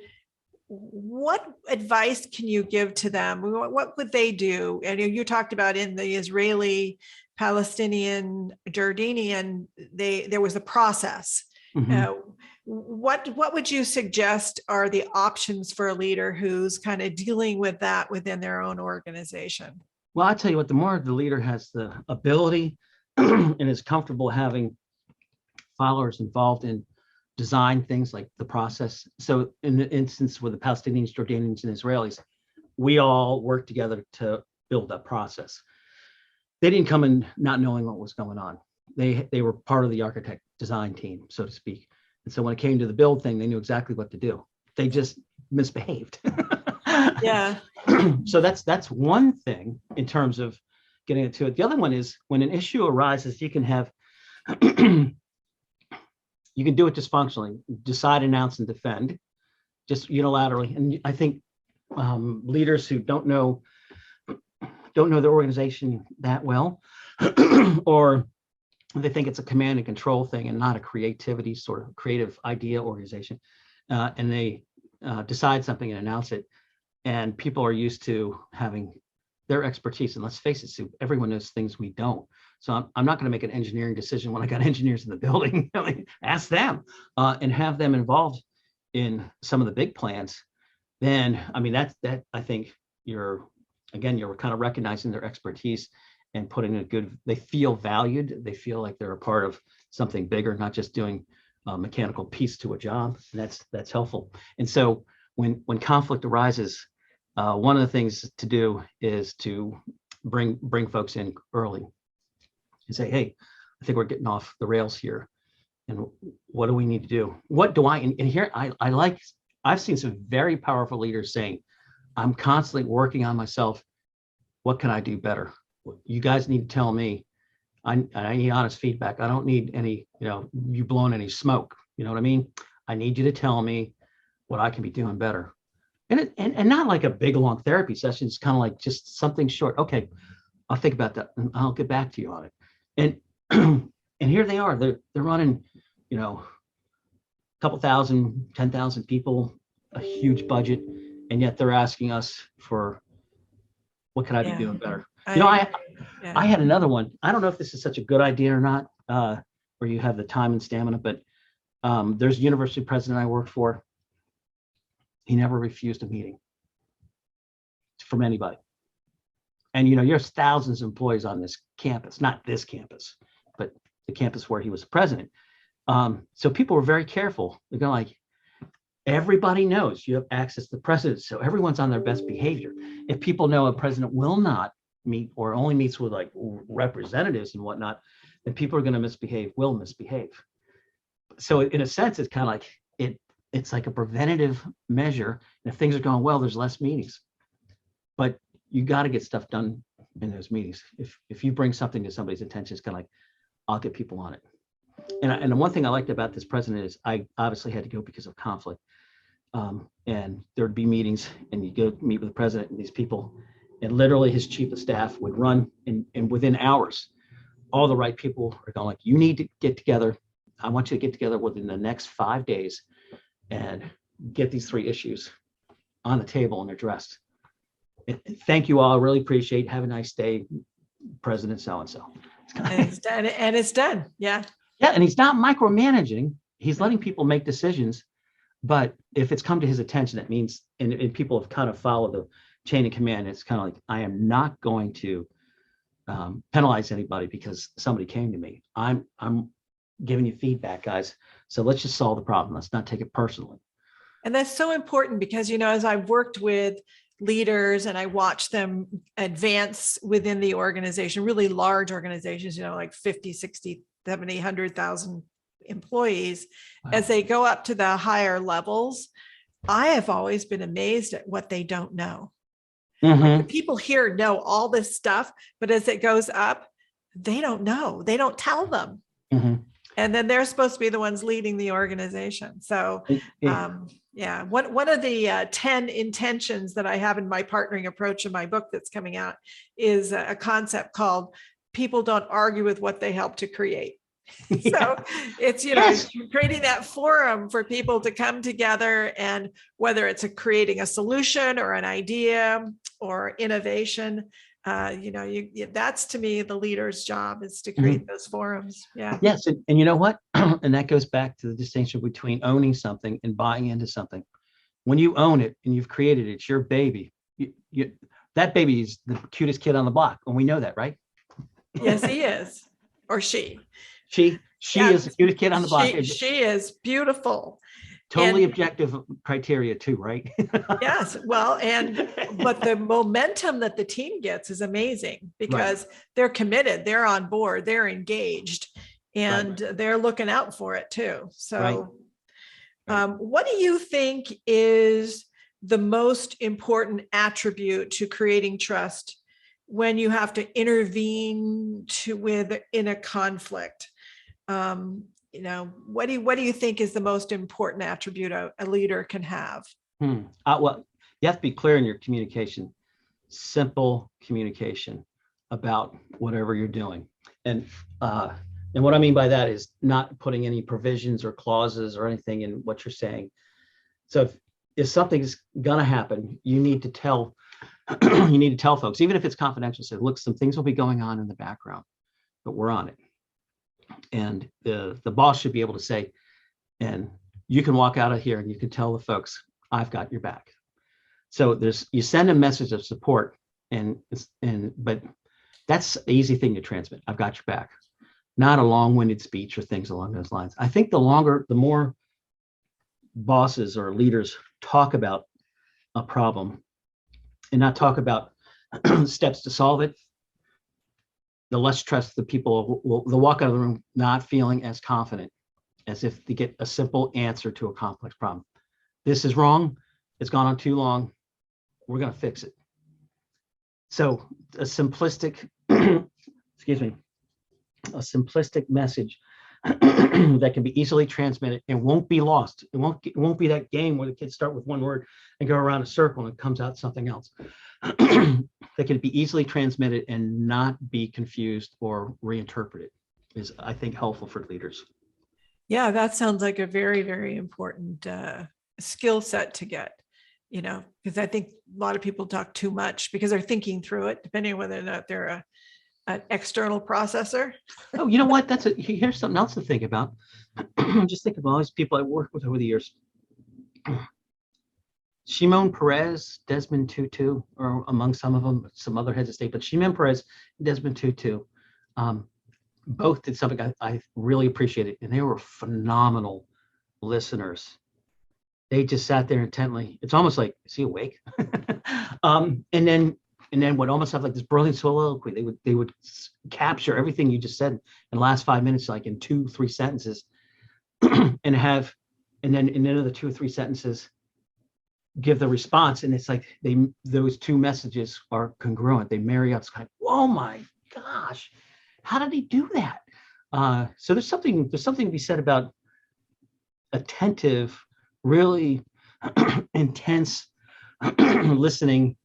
What advice can you give to them? What would they do? And you talked about in the Israeli, Palestinian, Jordanian, there was a process. What would you suggest are the options for a leader who's kind of dealing with that within their own organization? Well, I tell you what, the more the leader has the ability and is comfortable having followers involved in design things like the process. So in the instance with the Palestinians, Jordanians, and Israelis, we all worked together to build that process. They didn't come in not knowing what was going on. They were part of the architect design team, so to speak. And so when it came to the build thing, they knew exactly what to do. They just misbehaved. Yeah. So that's one thing in terms of getting into it. The other one is when an issue arises, you can have, you can do it dysfunctionally, decide, announce, and defend, just unilaterally. And I think leaders who don't know the organization that well, or they think it's a command and control thing and not a creativity sort of creative idea organization, and they decide something and announce it, and people are used to having their expertise. And let's face it, Sue, everyone knows things we don't. So I'm not going to make an engineering decision when I got engineers in the building. Ask them and have them involved in some of the big plans. Then, I mean, that I think you're kind of recognizing their expertise and putting a good, they feel valued. They feel like they're a part of something bigger, not just doing a mechanical piece to a job. And that's helpful. And so when conflict arises, one of the things to do is to bring folks in early and say, hey, I think we're getting off the rails here. And what do we need to do? What do and here I've seen some very powerful leaders saying, I'm constantly working on myself. What can I do better? You guys need to tell me. I need honest feedback. I don't need any, you blowing any smoke. You know what I mean? I need you to tell me what I can be doing better. And not like a big long therapy session. It's kind of like just something short. Okay, I'll think about that and I'll get back to you on it. And and here they are. They're running, a couple thousand, 10,000 people, a huge budget, and yet they're asking us for what can I be doing better? I had another one. I don't know if this is such a good idea or not, where you have the time and stamina, but there's a university president I worked for. He never refused a meeting from anybody. And, there's thousands of employees on this campus, not this campus, but the campus where he was president. So people were very careful. They're going like, everybody knows you have access to the president. So everyone's on their best behavior. If people know a president will not meet or only meets with like representatives and whatnot, then people are going to will misbehave. So in a sense, it's kind of like it's like a preventative measure. And if things are going well, there's less meetings. But you got to get stuff done in those meetings. If you bring something to somebody's attention, it's kind of like, I'll get people on it. And the one thing I liked about this president is I obviously had to go because of conflict. And there'd be meetings and you go meet with the president and these people, and literally his chief of staff would run and within hours, all the right people are going like, you need to get together. I want you to get together within the next 5 days and get these 3 issues on the table and addressed. Thank you all. I really appreciate it. Have a nice day, President so-and-so. And it's done. Yeah. Yeah. And he's not micromanaging. He's letting people make decisions. But if it's come to his attention, that means, and people have kind of followed the chain of command, it's kind of like, I am not going to penalize anybody because somebody came to me. I'm giving you feedback, guys. So let's just solve the problem. Let's not take it personally. And that's so important because, as I've worked with leaders and I watch them advance within the organization, really large organizations, like 50, 60, 70, 100,000 employees, wow. As they go up to the higher levels, I have always been amazed at what they don't know. Mm-hmm. Like the people here know all this stuff, but as it goes up, they don't know. They don't tell them. Mm-hmm. And then they're supposed to be the ones leading the organization. So, one of the 10 intentions that I have in my partnering approach in my book that's coming out is a concept called people don't argue with what they help to create. So it's, creating that forum for people to come together, and whether it's creating a solution or an idea or innovation, that's to me, the leader's job is to create those forums. Yeah. Yes. And you know what? And that goes back to the distinction between owning something and buying into something. When you own it and you've created it, it's your baby. That baby is the cutest kid on the block. And we know that, right? Yes, he is. Or she. She is the cutest kid on the block. She is beautiful. Totally objective criteria too, right? Yes. Well, but the momentum that the team gets is amazing because they're committed, they're on board, they're engaged, and they're looking out for it too. So what do you think is the most important attribute to creating trust when you have to intervene in a conflict? What do you think is the most important attribute a leader can have? Well, you have to be clear in your communication, simple communication about whatever you're doing. And what I mean by that is not putting any provisions or clauses or anything in what you're saying. So if something's going to happen, you need to tell folks, even if it's confidential, say, look, some things will be going on in the background, but we're on it. And the boss should be able to say, and you can walk out of here and you can tell the folks, I've got your back. So you send a message of support, but that's an easy thing to transmit. I've got your back, not a long-winded speech or things along those lines. I think the more bosses or leaders talk about a problem and not talk about steps to solve it, the less trust the people they'll walk out of the room not feeling as confident as if they get a simple answer to a complex problem. This is wrong. It's gone on too long. We're going to fix it. So a simplistic, a simplistic message that can be easily transmitted and won't be lost. It won't be that game where the kids start with one word and go around a circle and it comes out something else. That can be easily transmitted and not be confused or reinterpreted is, I think, helpful for leaders. Yeah, that sounds like a very, very important skill set to get, because I think a lot of people talk too much because they're thinking through it, depending on whether or not they're an external processor. Oh, you know what? Here's something else to think about. Just think of all these people I worked with over the years. Shimon Peres, Desmond Tutu, or among some of them, some other heads of state, but Shimon Peres, Desmond Tutu, both did something I really appreciated, and they were phenomenal listeners. They just sat there intently. It's almost like, is he awake? And then would almost have like this brilliant soliloquy. They would capture everything you just said in the last 5 minutes, like in 2-3 sentences, and then in the 2 or 3 sentences, give the response. And it's like those two messages are congruent. They marry up. It's kind of, oh my gosh, how did he do that? So there's something to be said about attentive, really intense listening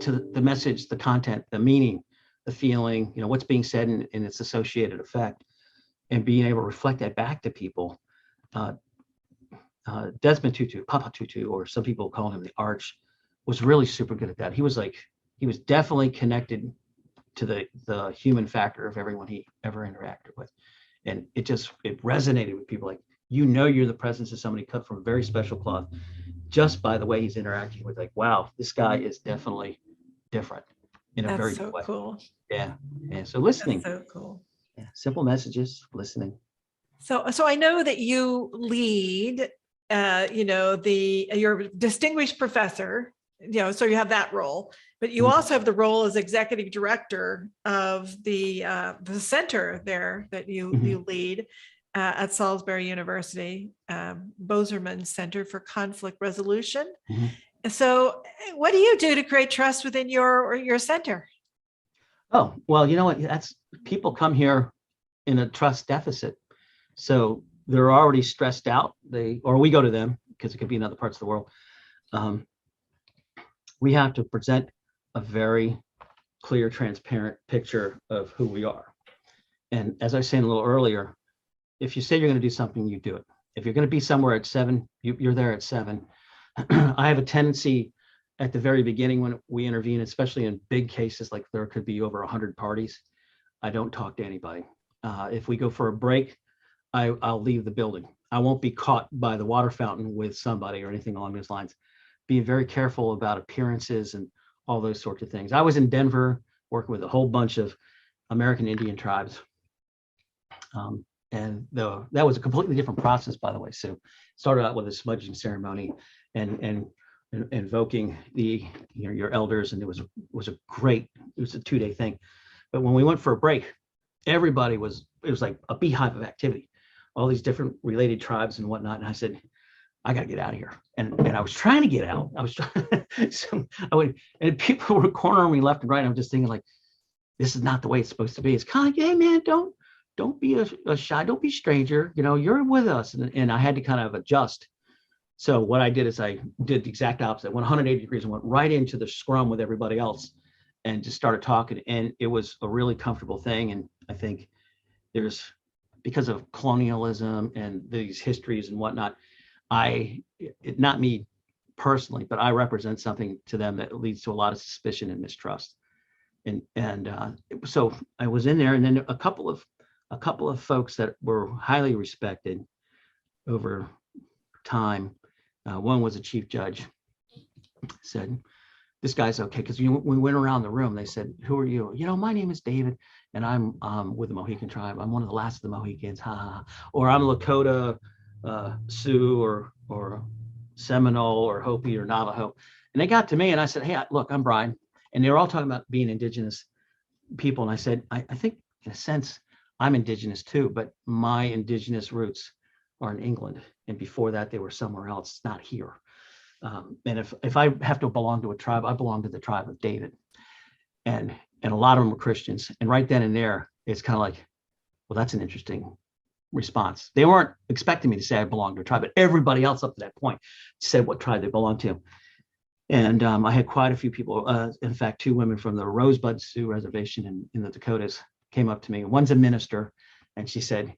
to the message, the content, the meaning, the feeling, what's being said and its associated effect, and being able to reflect that back to people. Desmond Tutu, Papa Tutu, or some people call him the Arch, was really super good at that. He was definitely connected to the human factor of everyone he ever interacted with. And it resonated with people, like, you're the presence of somebody cut from a very special cloth just by the way he's interacting with, like, wow, this guy is definitely different in a very good way. Cool. Yeah. And so listening. That's so cool. Yeah. Simple messages, listening. So I know that you lead, you're a distinguished professor, so you have that role, but you also have the role as executive director of the center there that you lead at Salisbury University, Bosserman Center for Conflict Resolution. Mm-hmm. So what do you do to create trust within your center? Oh, well, you know what? People come here in a trust deficit. So they're already stressed out. Or we go to them, because it could be in other parts of the world. We have to present a very clear, transparent picture of who we are. And as I was saying a little earlier, if you say you're going to do something, you do it. If you're going to be somewhere at 7, you're there at 7. I have a tendency at the very beginning when we intervene, especially in big cases, like there could be over 100 parties, I don't talk to anybody. If we go for a break, I'll leave the building. I won't be caught by the water fountain with somebody or anything along those lines. Being very careful about appearances and all those sorts of things. I was in Denver working with a whole bunch of American Indian tribes. And that was a completely different process, by the way. So started out with a smudging ceremony and invoking your elders, and it was a 2-day thing. But when we went for a break, it was like a beehive of activity, all these different related tribes and whatnot. And I said, I got to get out of here. And I was trying to get out. I was trying, so I would, and people were cornering me left and right. I'm just thinking like, this is not the way it's supposed to be. It's kind of like, hey man, don't be a shy, don't be a stranger. You know, you're with us. And I had to kind of adjust. So what I did is I did the exact opposite. I went 180 degrees and went right into the scrum with everybody else and just started talking. And it was a really comfortable thing. And I think there's, because of colonialism and these histories and whatnot, not me personally, but I represent something to them that leads to a lot of suspicion and mistrust. So I was in there, and then a couple of folks that were highly respected over time. One was a chief judge, said, this guy's okay, because we went around the room. They said, who are you? You know, my name is David, and I'm with the Mohican tribe. I'm one of the last of the Mohicans, or I'm Lakota, Sioux, or Seminole, or Hopi, or Navajo. And they got to me, and I said, hey, look, I'm Brian. And they were all talking about being Indigenous people. And I said, I think in a sense, I'm Indigenous too, but my Indigenous roots are in England. And before that, they were somewhere else, not here. And if I have to belong to a tribe, I belong to the tribe of David. And a lot of them were Christians. And right then and there, it's kind of like, well, that's an interesting response. They weren't expecting me to say I belong to a tribe, but everybody else up to that point said what tribe they belonged to. And I had quite a few people, in fact, 2 women from the Rosebud Sioux Reservation in the Dakotas came up to me. One's a minister, and she said,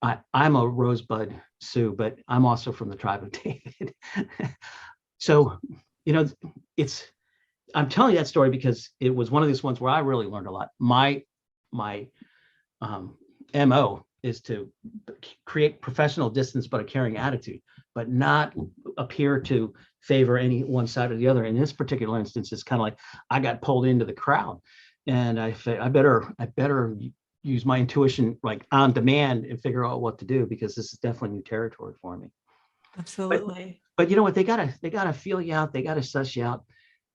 I'm a Rosebud Sioux, but I'm also from the tribe of David. So, you know, I'm telling you that story because it was one of these ones where I really learned a lot. My MO is to create professional distance, but a caring attitude, but not appear to favor any one side or the other. In this particular instance, it's kind of like I got pulled into the crowd, and I better use my intuition like on demand and figure out what to do, because this is definitely new territory for me. Absolutely. But you know what? They gotta feel you out. They gotta suss you out.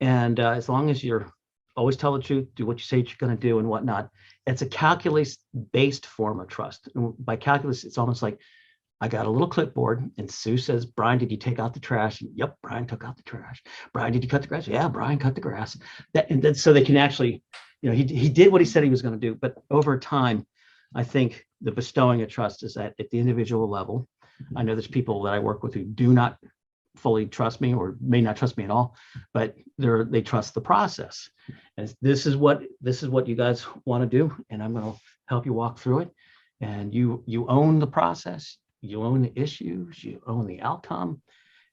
And as long as you're always tell the truth, do what you say you're going to do and whatnot, it's a calculus-based form of trust. And by calculus, it's almost like I got a little clipboard and Sue says, Brian, did you take out the trash? And, yep, Brian took out the trash. Brian, did you cut the grass? Yeah, Brian cut the grass. And then so they can actually, you know, he did what he said he was going to do. But over time, I think the bestowing of trust is at the individual level. I know there's people that I work with who do not fully trust me or may not trust me at all, but they trust the process. And this is what you guys want to do, and I'm going to help you walk through it. And you own the process, you own the issues, you own the outcome.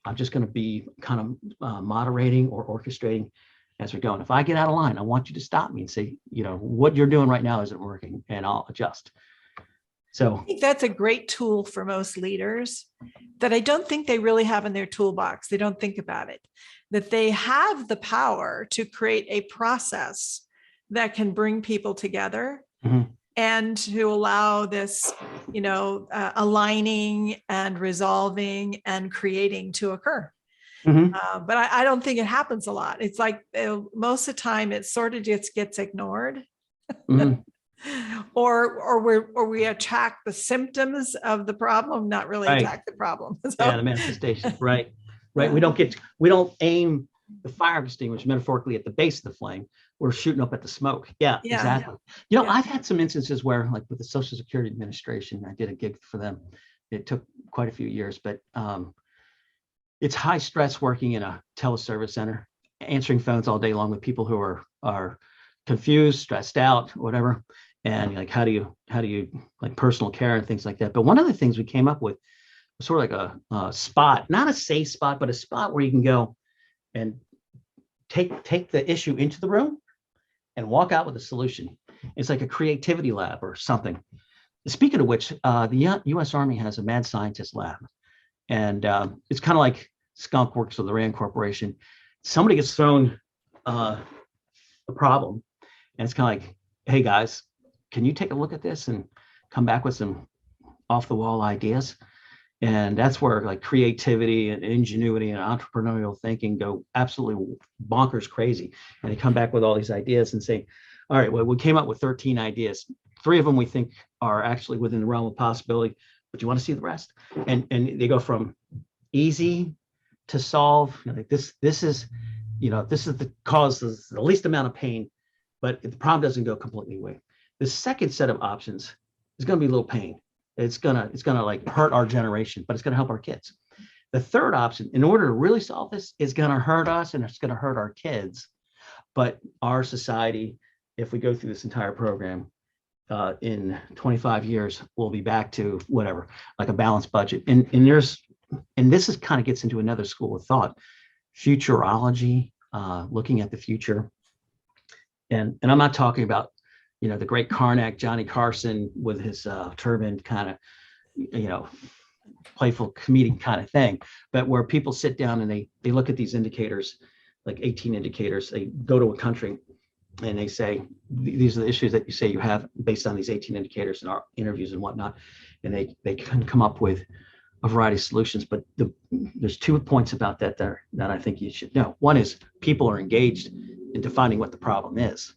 I'm just going to be kind of moderating or orchestrating as we go. And if I get out of line, I want you to stop me and say, you know, what you're doing right now isn't working, and I'll adjust. So I think that's a great tool for most leaders that I don't think they really have in their toolbox. They don't think about it, that they have the power to create a process that can bring people together and to allow this, you know, aligning and resolving and creating to occur. But I don't think it happens a lot. It's like most of the time it sort of just gets ignored. Or we attack the symptoms of the problem, not really attack the problem. So, yeah, the manifestation, right. Yeah. We don't aim the fire extinguisher metaphorically at the base of the flame. We're shooting up at the smoke. Yeah, exactly. Yeah. You know, I've had some instances where, like with the Social Security Administration, I did a gig for them. It took quite a few years, but it's high stress working in a teleservice center, answering phones all day long with people who are confused, stressed out, whatever. And like, how do you like personal care and things like that. But one of the things we came up with was sort of like a spot, not a safe spot, but a spot where you can go and take the issue into the room and walk out with a solution. It's like a creativity lab or something. Speaking of which, the U.S. Army has a mad scientist lab, and it's kind of like Skunk Works or the Rand Corporation. Somebody gets thrown a problem, and it's kind of like, hey guys, can you take a look at this and come back with some off the wall ideas? And that's where like creativity and ingenuity and entrepreneurial thinking go absolutely bonkers crazy. And they come back with all these ideas and say, all right, well, we came up with 13 ideas. 3 of them we think are actually within the realm of possibility, but you want to see the rest? And they go from, easy to solve. Like this is, this is the causes the least amount of pain, but the problem doesn't go completely away. The second set of options is going to be a little pain. It's gonna like hurt our generation, but it's gonna help our kids. The third option, in order to really solve this, is gonna hurt us and it's gonna hurt our kids. But our society, if we go through this entire program, in 25 years, we'll be back to whatever, like a balanced budget. And this is kind of gets into another school of thought, futurology, looking at the future. And I'm not talking about, the great Carnac, Johnny Carson with his turban kind of, playful comedic kind of thing, but where people sit down and they look at these indicators, like 18 indicators. They go to a country and they say, these are the issues that you say you have based on these 18 indicators in our interviews and whatnot. And they can come up with a variety of solutions. But there's 2 points about that I think you should know. One is people are engaged in defining what the problem is.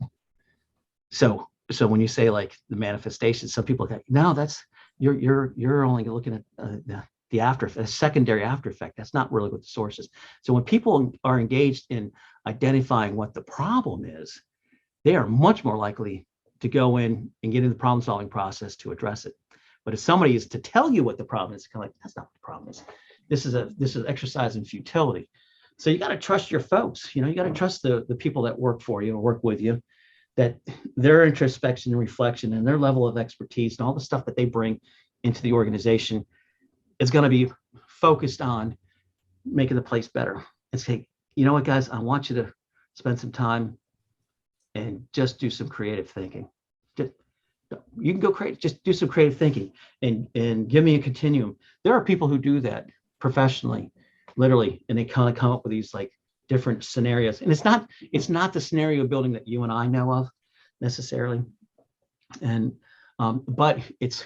So when you say like the manifestation, some people think, no, that's you're only looking at the after effect, a secondary after effect. That's not really what the source is. So when people are engaged in identifying what the problem is, they are much more likely to go in and get into the problem solving process to address it. But if somebody is to tell you what the problem is, kind of like, that's not what the problem is. This is exercise in futility. So you got to trust your folks. You got to trust the people that work for you or work with you, that their introspection and reflection and their level of expertise and all the stuff that they bring into the organization is going to be focused on making the place better. And say, you know what, guys, I want you to spend some time and just do some creative thinking. You can go creative, just do some creative thinking and give me a continuum. There are people who do that professionally, literally, and they kind of come up with these like different scenarios. And it's not the scenario building that you and I know of necessarily. And but it's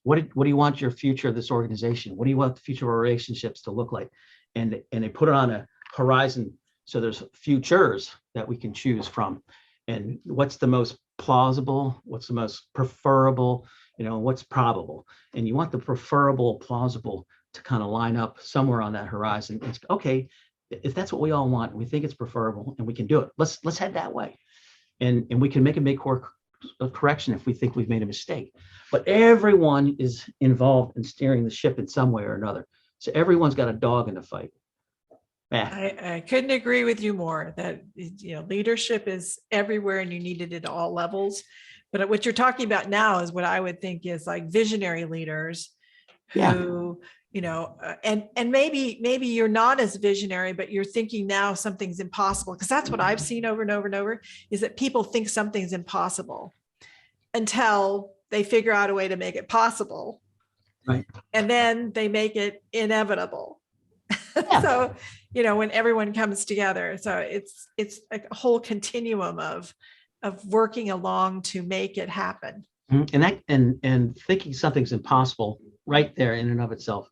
what do you want your future of this organization? What do you want the future of our relationships to look like? And they put it on a horizon. So there's futures that we can choose from. And what's the most plausible? What's the most preferable? What's probable? And you want the preferable, plausible to kind of line up somewhere on that horizon. It's okay, if that's what we all want, we think it's preferable and we can do it. Let's head that way. And we can make a correction if we think we've made a mistake. But everyone is involved in steering the ship in some way or another. So everyone's got a dog in the fight. I couldn't agree with you more that leadership is everywhere and you need it at all levels. But what you're talking about now is what I would think is like visionary leaders who, and maybe you're not as visionary, but you're thinking now something's impossible, because that's what I've seen over and over and over, is that people think something's impossible until they figure out a way to make it possible. Right. And then they make it inevitable. Yeah. So, when everyone comes together, so it's a whole continuum of working along to make it happen. And thinking something's impossible right there in and of itself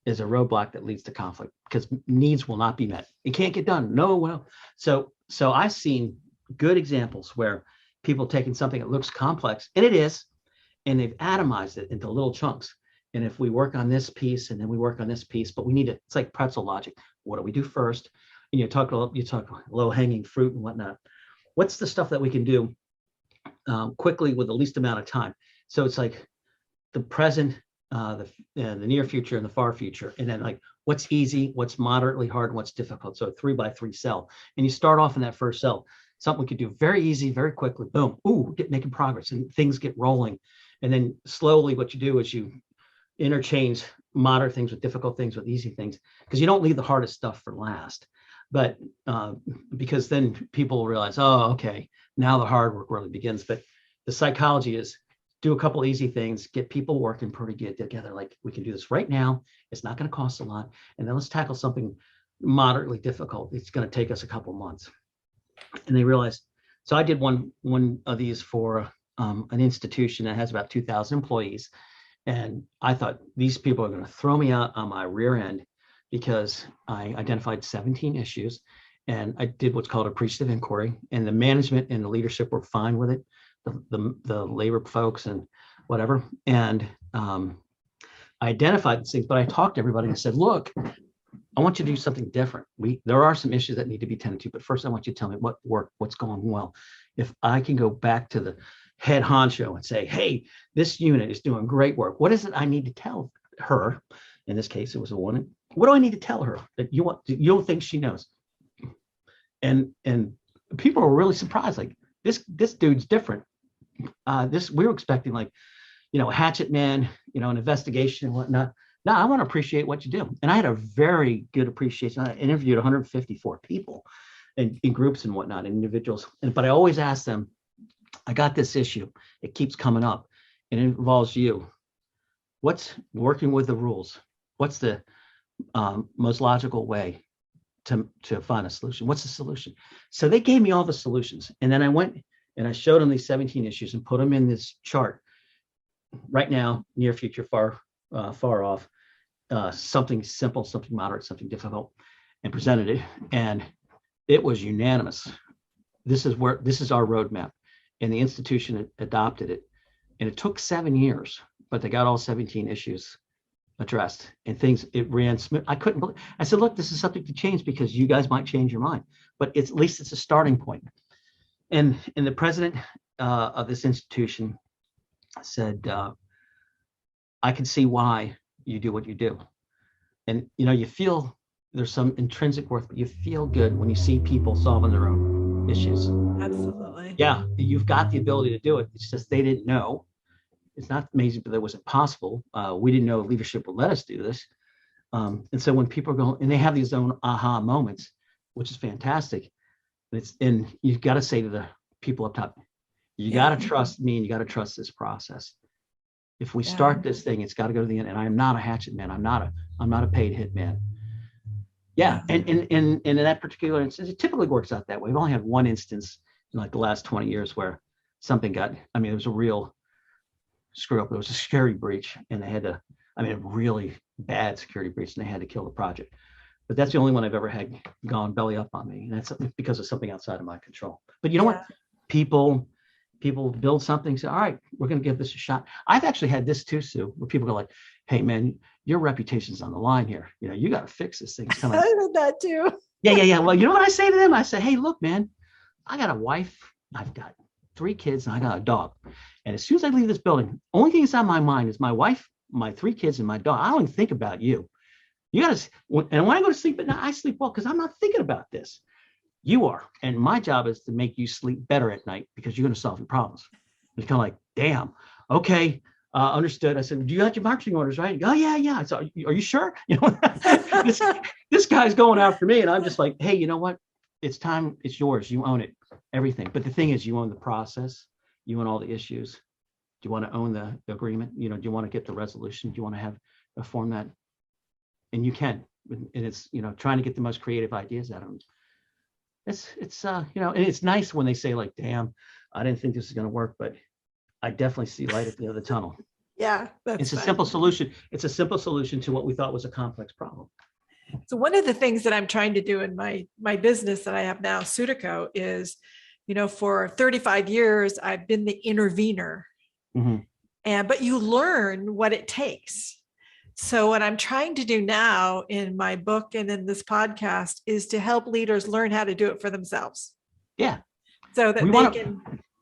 is a roadblock that leads to conflict, because needs will not be met. It can't get done. No, well, so I've seen good examples where people taking something that looks complex, and it is, and they've atomized it into little chunks. And if we work on this piece and then we work on this piece, but we need it. It's like pretzel logic. What do we do first? And you talk low hanging fruit and whatnot. What's the stuff that we can do quickly with the least amount of time? So it's like the present, the near future and the far future. And then like what's easy, what's moderately hard, and what's difficult. So a 3x3 cell. And you start off in that first cell. Something we could do very easy, very quickly. Boom. Ooh, making progress and things get rolling. And then slowly what you do is you interchange moderate things with difficult things with easy things, because you don't leave the hardest stuff for last. But because then people realize, oh, okay, now the hard work really begins. But the psychology is do a couple easy things, get people working pretty good together. Like, we can do this right now. It's not going to cost a lot. And then let's tackle something moderately difficult. It's going to take us a couple months. And they realize, so I did one of these for an institution that has about 2,000 employees. And I thought, these people are going to throw me out on my rear end, because I identified 17 issues and I did what's called appreciative inquiry, and the management and the leadership were fine with it, the labor folks and whatever. And I I identified these things, but I talked to everybody and said, look, I want you to do something different. There are some issues that need to be tended to, but first I want you to tell me what worked, what's going well. If I can go back to the head honcho and say, hey, this unit is doing great work. What is it I need to tell her? In this case, it was a woman. What do I need to tell her that you don't think she knows? And people were really surprised. Like this dude's different. We were expecting like, a hatchet man, an investigation and whatnot. No, I want to appreciate what you do. And I had a very good appreciation. I interviewed 154 people in groups and whatnot, individuals. But I always ask them, I got this issue. It keeps coming up and it involves you. What's working with the rules? What's the most logical way to find a solution? What's the solution? So they gave me all the solutions. And then I went and I showed them these 17 issues and put them in this chart. Right now, near future, far off, something simple, something moderate, something difficult, and presented it. And it was unanimous. This is our roadmap. And the institution adopted it. And it took 7 years, but they got all 17 issues addressed and things, it ran smooth. I couldn't believe, I said, look, this is something to change because you guys might change your mind, but at least it's a starting point. And the president of this institution said, I can see why you do what you do. And, you feel there's some intrinsic worth, but you feel good when you see people solving their own issues. Absolutely. Yeah, you've got the ability to do it. It's just they didn't know. It's not amazing, but that wasn't possible. We didn't know leadership would let us do this. And so when people are going, and they have these own aha moments, which is fantastic. And you've got to say to the people up top, you got to trust me and you got to trust this process. If we start this thing, it's got to go to the end. And I'm not a hatchet man. I'm not a paid hit man. Yeah. And in that particular instance, it typically works out that way. We've only had one instance in like the last 20 years where something it was a real screw up. It was a security breach and they had to, a really bad security breach and they had to kill the project. But that's the only one I've ever had gone belly up on me. And that's because of something outside of my control. But you know what? People build something, say, all right, we're going to give this a shot. I've actually had this too, Sue, where people go like, hey, man, your reputation's on the line here. You got to fix this thing. It's kind of I heard that too. Yeah. Well, you know what I say to them? I say, hey, look, man, I got a wife. I've got 3 kids and I got a dog. And as soon as I leave this building, only thing that's on my mind is my wife, my 3 kids, and my dog. I don't even think about you. You got to, and when I go to sleep at night, I sleep well because I'm not thinking about this. You are. And my job is to make you sleep better at night because you're going to solve your problems. It's kind of like, damn, okay, understood. I said, do you have your marching orders, right? Oh, yeah. So, are you sure? This guy's going after me. And I'm just like, hey, you know what? It's time. It's yours. You own it. Everything. But the thing is, you own the process. You own all the issues. Do you want to own the agreement? Do you want to get the resolution? Do you want to have a form that? And you can. And it's, trying to get the most creative ideas out of them. It's and it's nice when they say like, damn, I didn't think this was going to work, but I definitely see light at the end of the tunnel. Yeah. It's a simple solution. It's a simple solution to what we thought was a complex problem. So one of the things that I'm trying to do in my business that I have now, Sudico, is, for 35 years, I've been the intervener. Mm-hmm. But you learn what it takes. So what I'm trying to do now in my book and in this podcast is to help leaders learn how to do it for themselves. Yeah. So that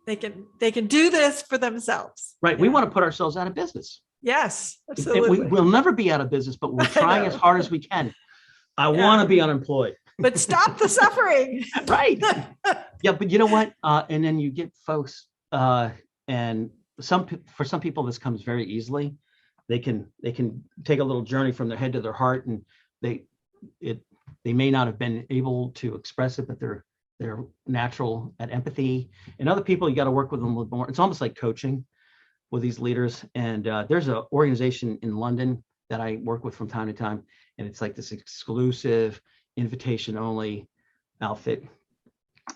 they can do this for themselves. Right. Yeah. We want to put ourselves out of business. Yes, absolutely. We'll never be out of business, but we're trying as hard as we can. I want to be unemployed. But stop the suffering. Right. Yeah. But you know what? And then you get folks and for some people, this comes very easily. They can take a little journey from their head to their heart, and they may not have been able to express it, but they're natural at empathy. And other people, you got to work with them a little more. It's almost like coaching with these leaders. And there's an organization in London that I work with from time to time, and it's like this exclusive invitation only outfit.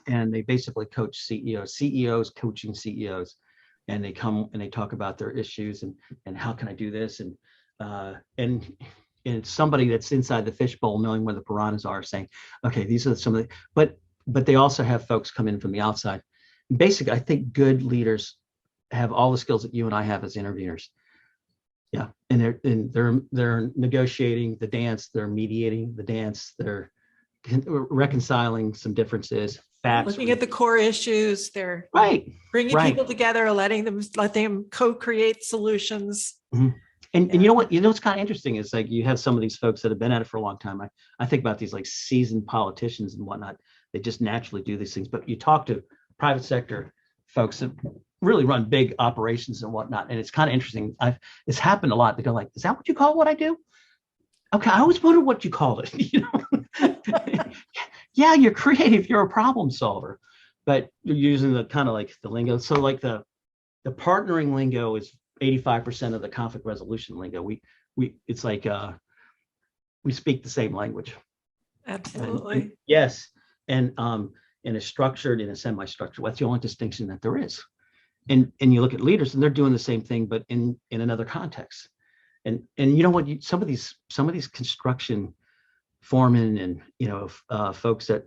And they basically coach CEOs coaching CEOs. And they come and they talk about their issues and how can I do this? And it's somebody that's inside the fishbowl knowing where the piranhas are, saying, okay, these are some of the, but they also have folks come in from the outside. Basically, I think good leaders have all the skills that you and I have as interveners. Yeah, and they're negotiating the dance, they're mediating the dance, they're reconciling some differences, facts. Looking at the core issues, they're right, bringing right. people together, let them co-create solutions. Mm-hmm. And you know what? You know what's kind of interesting is like you have some of these folks that have been at it for a long time. I think about these like seasoned politicians and whatnot. They just naturally do these things. But you talk to private sector folks that really run big operations and whatnot, and it's kind of interesting. It's happened a lot. They go like, "Is that what you call what I do?" Okay, I always wondered what you called it. You know, yeah, you're creative. You're a problem solver, but you're using the kind of like the lingo. So like the partnering lingo is 85% of the conflict resolution lingo. It's like we speak the same language. Absolutely. And yes, and it's structured and a semi-structured. That's the only distinction that there is. And you look at leaders, and they're doing the same thing, but in another context. And you know what? Some of these construction foremen and folks that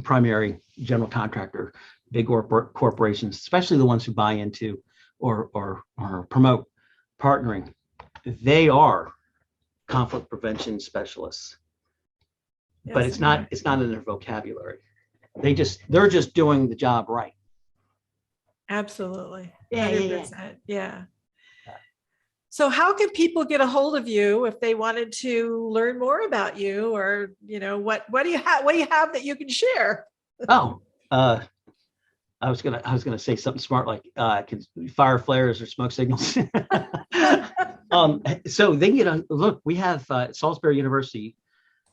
primary general contractor, big corporations, especially the ones who buy into or promote partnering, they are conflict prevention specialists. Yes, but it's not in their vocabulary. They're just doing the job right. Absolutely. Yeah, 100%. Yeah. So how can people get a hold of you if they wanted to learn more about you, or what do you have that you can share? I was gonna say something smart like can fire flares or smoke signals. So they look. We have at Salisbury University.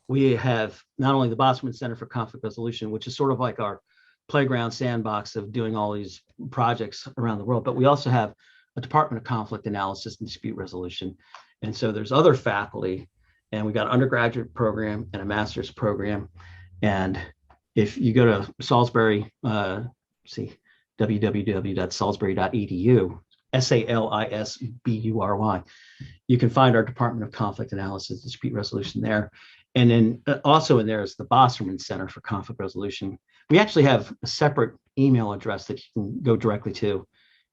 We have not only the Bosserman Center for Conflict Resolution, which is sort of like our playground sandbox of doing all these projects around the world, but we also have a Department of Conflict Analysis and Dispute Resolution. And so there's other faculty, and we got an undergraduate program and a master's program. And if you go to Salisbury, www.salisbury.edu, SALISBURY, you can find our Department of Conflict Analysis and Dispute Resolution there. And then also in there is the Bosserman Center for Conflict Resolution. We actually have a separate email address that you can go directly to.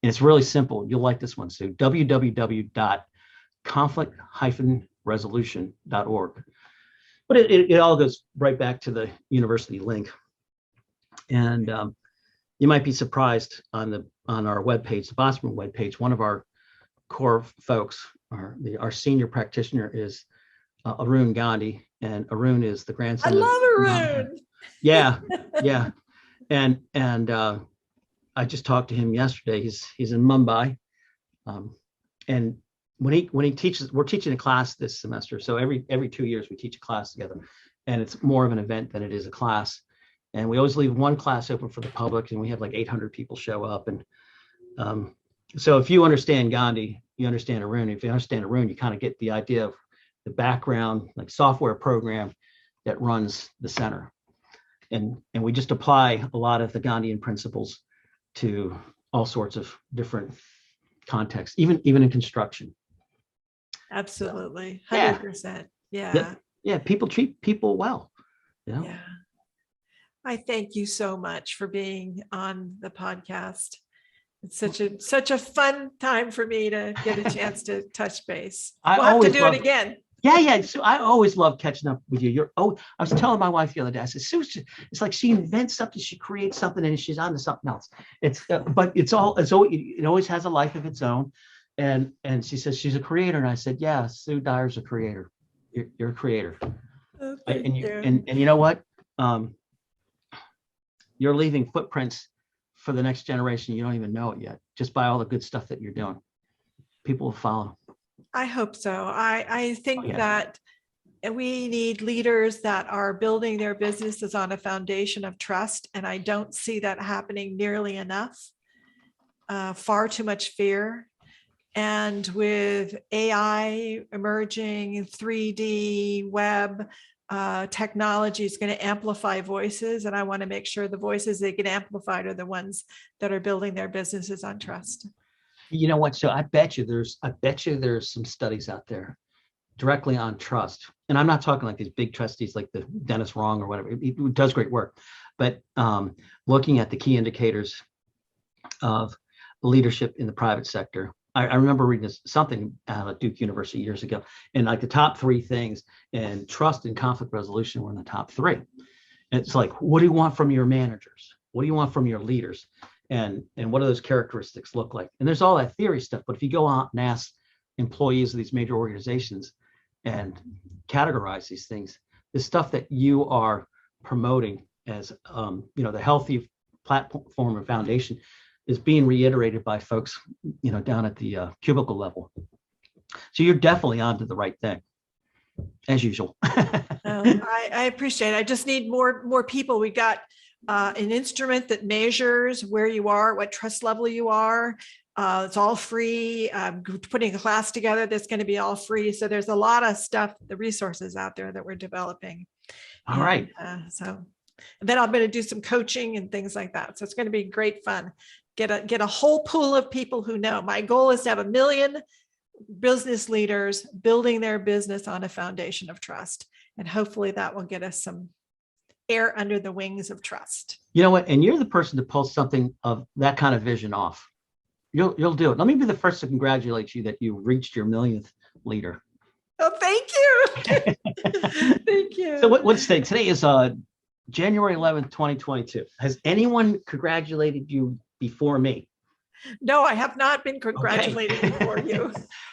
And it's really simple. You'll like this one. So www.conflict-resolution.org. But it all goes right back to the university link. And you might be surprised on our webpage, the Bosserman webpage, one of our core folks, our senior practitioner is Arun Gandhi. And Arun is the grandson. I love Arun. Yeah. And I just talked to him yesterday. He's in Mumbai, and when he teaches, we're teaching a class this semester. So every 2 years we teach a class together, and it's more of an event than it is a class. And we always leave one class open for the public, and we have like 800 people show up. And so if you understand Gandhi, you understand Arun. If you understand Arun, you kind of get the idea of the background, like software program that runs the center. And we just apply a lot of the Gandhian principles to all sorts of different contexts, even in construction. Absolutely. 100%. Yeah. People treat people well. Yeah. I thank you so much for being on the podcast. It's such a fun time for me to get a chance to touch base. We'll have to do it again. Yeah. So I always love catching up with you. I was telling my wife the other day, I said, Sue, it's like she invents something, she creates something, and she's on to something else. But it always has a life of its own. And she says she's a creator. And I said, yeah, Sue Dyer's a creator. You're a creator. Oh, thank you. And you know what? You're leaving footprints for the next generation. You don't even know it yet, just by all the good stuff that you're doing. People will follow. I hope so. I think that we need leaders that are building their businesses on a foundation of trust. And I don't see that happening nearly enough. Far too much fear. And with AI emerging, 3D, web, technology is going to amplify voices. And I want to make sure the voices they get amplified are the ones that are building their businesses on trust. You know what? So I bet you there's some studies out there directly on trust. And I'm not talking like these big trustees like the Dennis Wrong or whatever. It does great work. But looking at the key indicators of leadership in the private sector, I remember reading something out of Duke University years ago, and like the top three things, and trust and conflict resolution were in the top three. And it's like, what do you want from your managers? What do you want from your leaders? And what do those characteristics look like? And there's all that theory stuff, but if you go out and ask employees of these major organizations and categorize these things, the stuff that you are promoting as the healthy platform and foundation is being reiterated by folks down at the cubicle level. So you're definitely onto the right thing, as usual. I appreciate it. I just need more people. We got an instrument that measures where you are, what trust level you are. It's all free. Putting a class together that's going to be all free. So there's a lot of stuff, the resources out there that we're developing. All right. And then I'm going to do some coaching and things like that. So it's going to be great fun. Get a whole pool of people who know. My goal is to have 1 million business leaders building their business on a foundation of trust. And hopefully that will get us some air under the wings of trust. You know what? And you're the person to pull something of that kind of vision off. You'll do it. Let me be the first to congratulate you that you reached your 1,000th leader. Oh, thank you. Thank you. So what's today? Today is January 11th, 2022. Has anyone congratulated you before me? No, I have not been congratulated before you.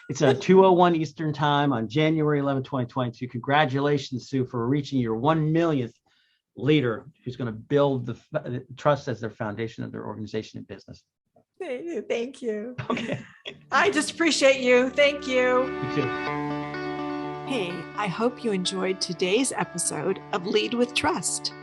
It's 2:01 Eastern time on January 11th, 2022. Congratulations, Sue, for reaching your 1,000,000th leader who's going to build the trust as their foundation of their organization and business. Thank you. Okay. I just appreciate you. Thank you. You too. Hey, I hope you enjoyed today's episode of Lead with Trust,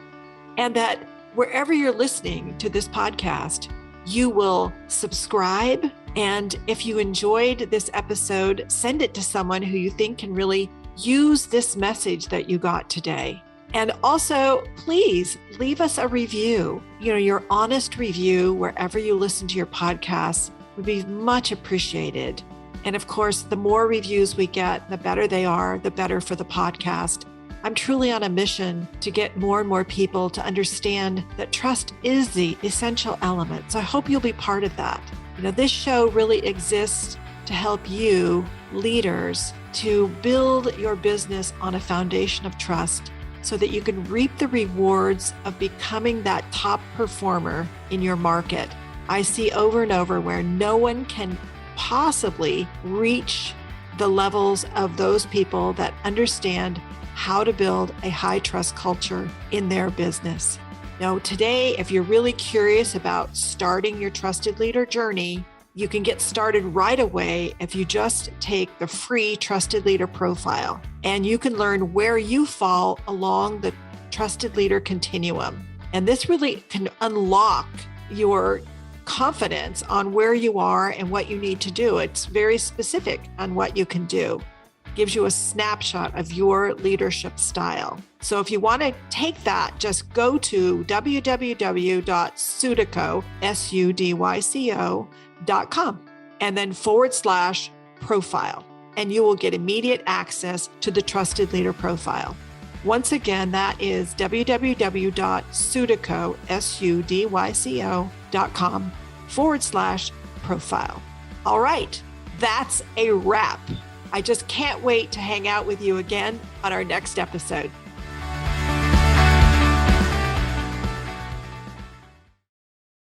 and that wherever you're listening to this podcast, you will subscribe. And if you enjoyed this episode, send it to someone who you think can really use this message that you got today. And also, please leave us a review. Your honest review wherever you listen to your podcasts would be much appreciated. And of course, the more reviews we get, the better they are, the better for the podcast. I'm truly on a mission to get more and more people to understand that trust is the essential element. So I hope you'll be part of that. This show really exists to help you, leaders, to build your business on a foundation of trust so that you can reap the rewards of becoming that top performer in your market. I see over and over where no one can possibly reach the levels of those people that understand how to build a high trust culture in their business. Now, today, if you're really curious about starting your trusted leader journey, you can get started right away if you just take the free Trusted Leader Profile, and you can learn where you fall along the Trusted Leader continuum. And this really can unlock your confidence on where you are and what you need to do. It's very specific on what you can do. Gives you a snapshot of your leadership style. So if you want to take that, just go to www.sudyco.com and then /profile, and you will get immediate access to the Trusted Leader Profile. Once again, that is www.sudyco.com /profile. All right, that's a wrap. I just can't wait to hang out with you again on our next episode.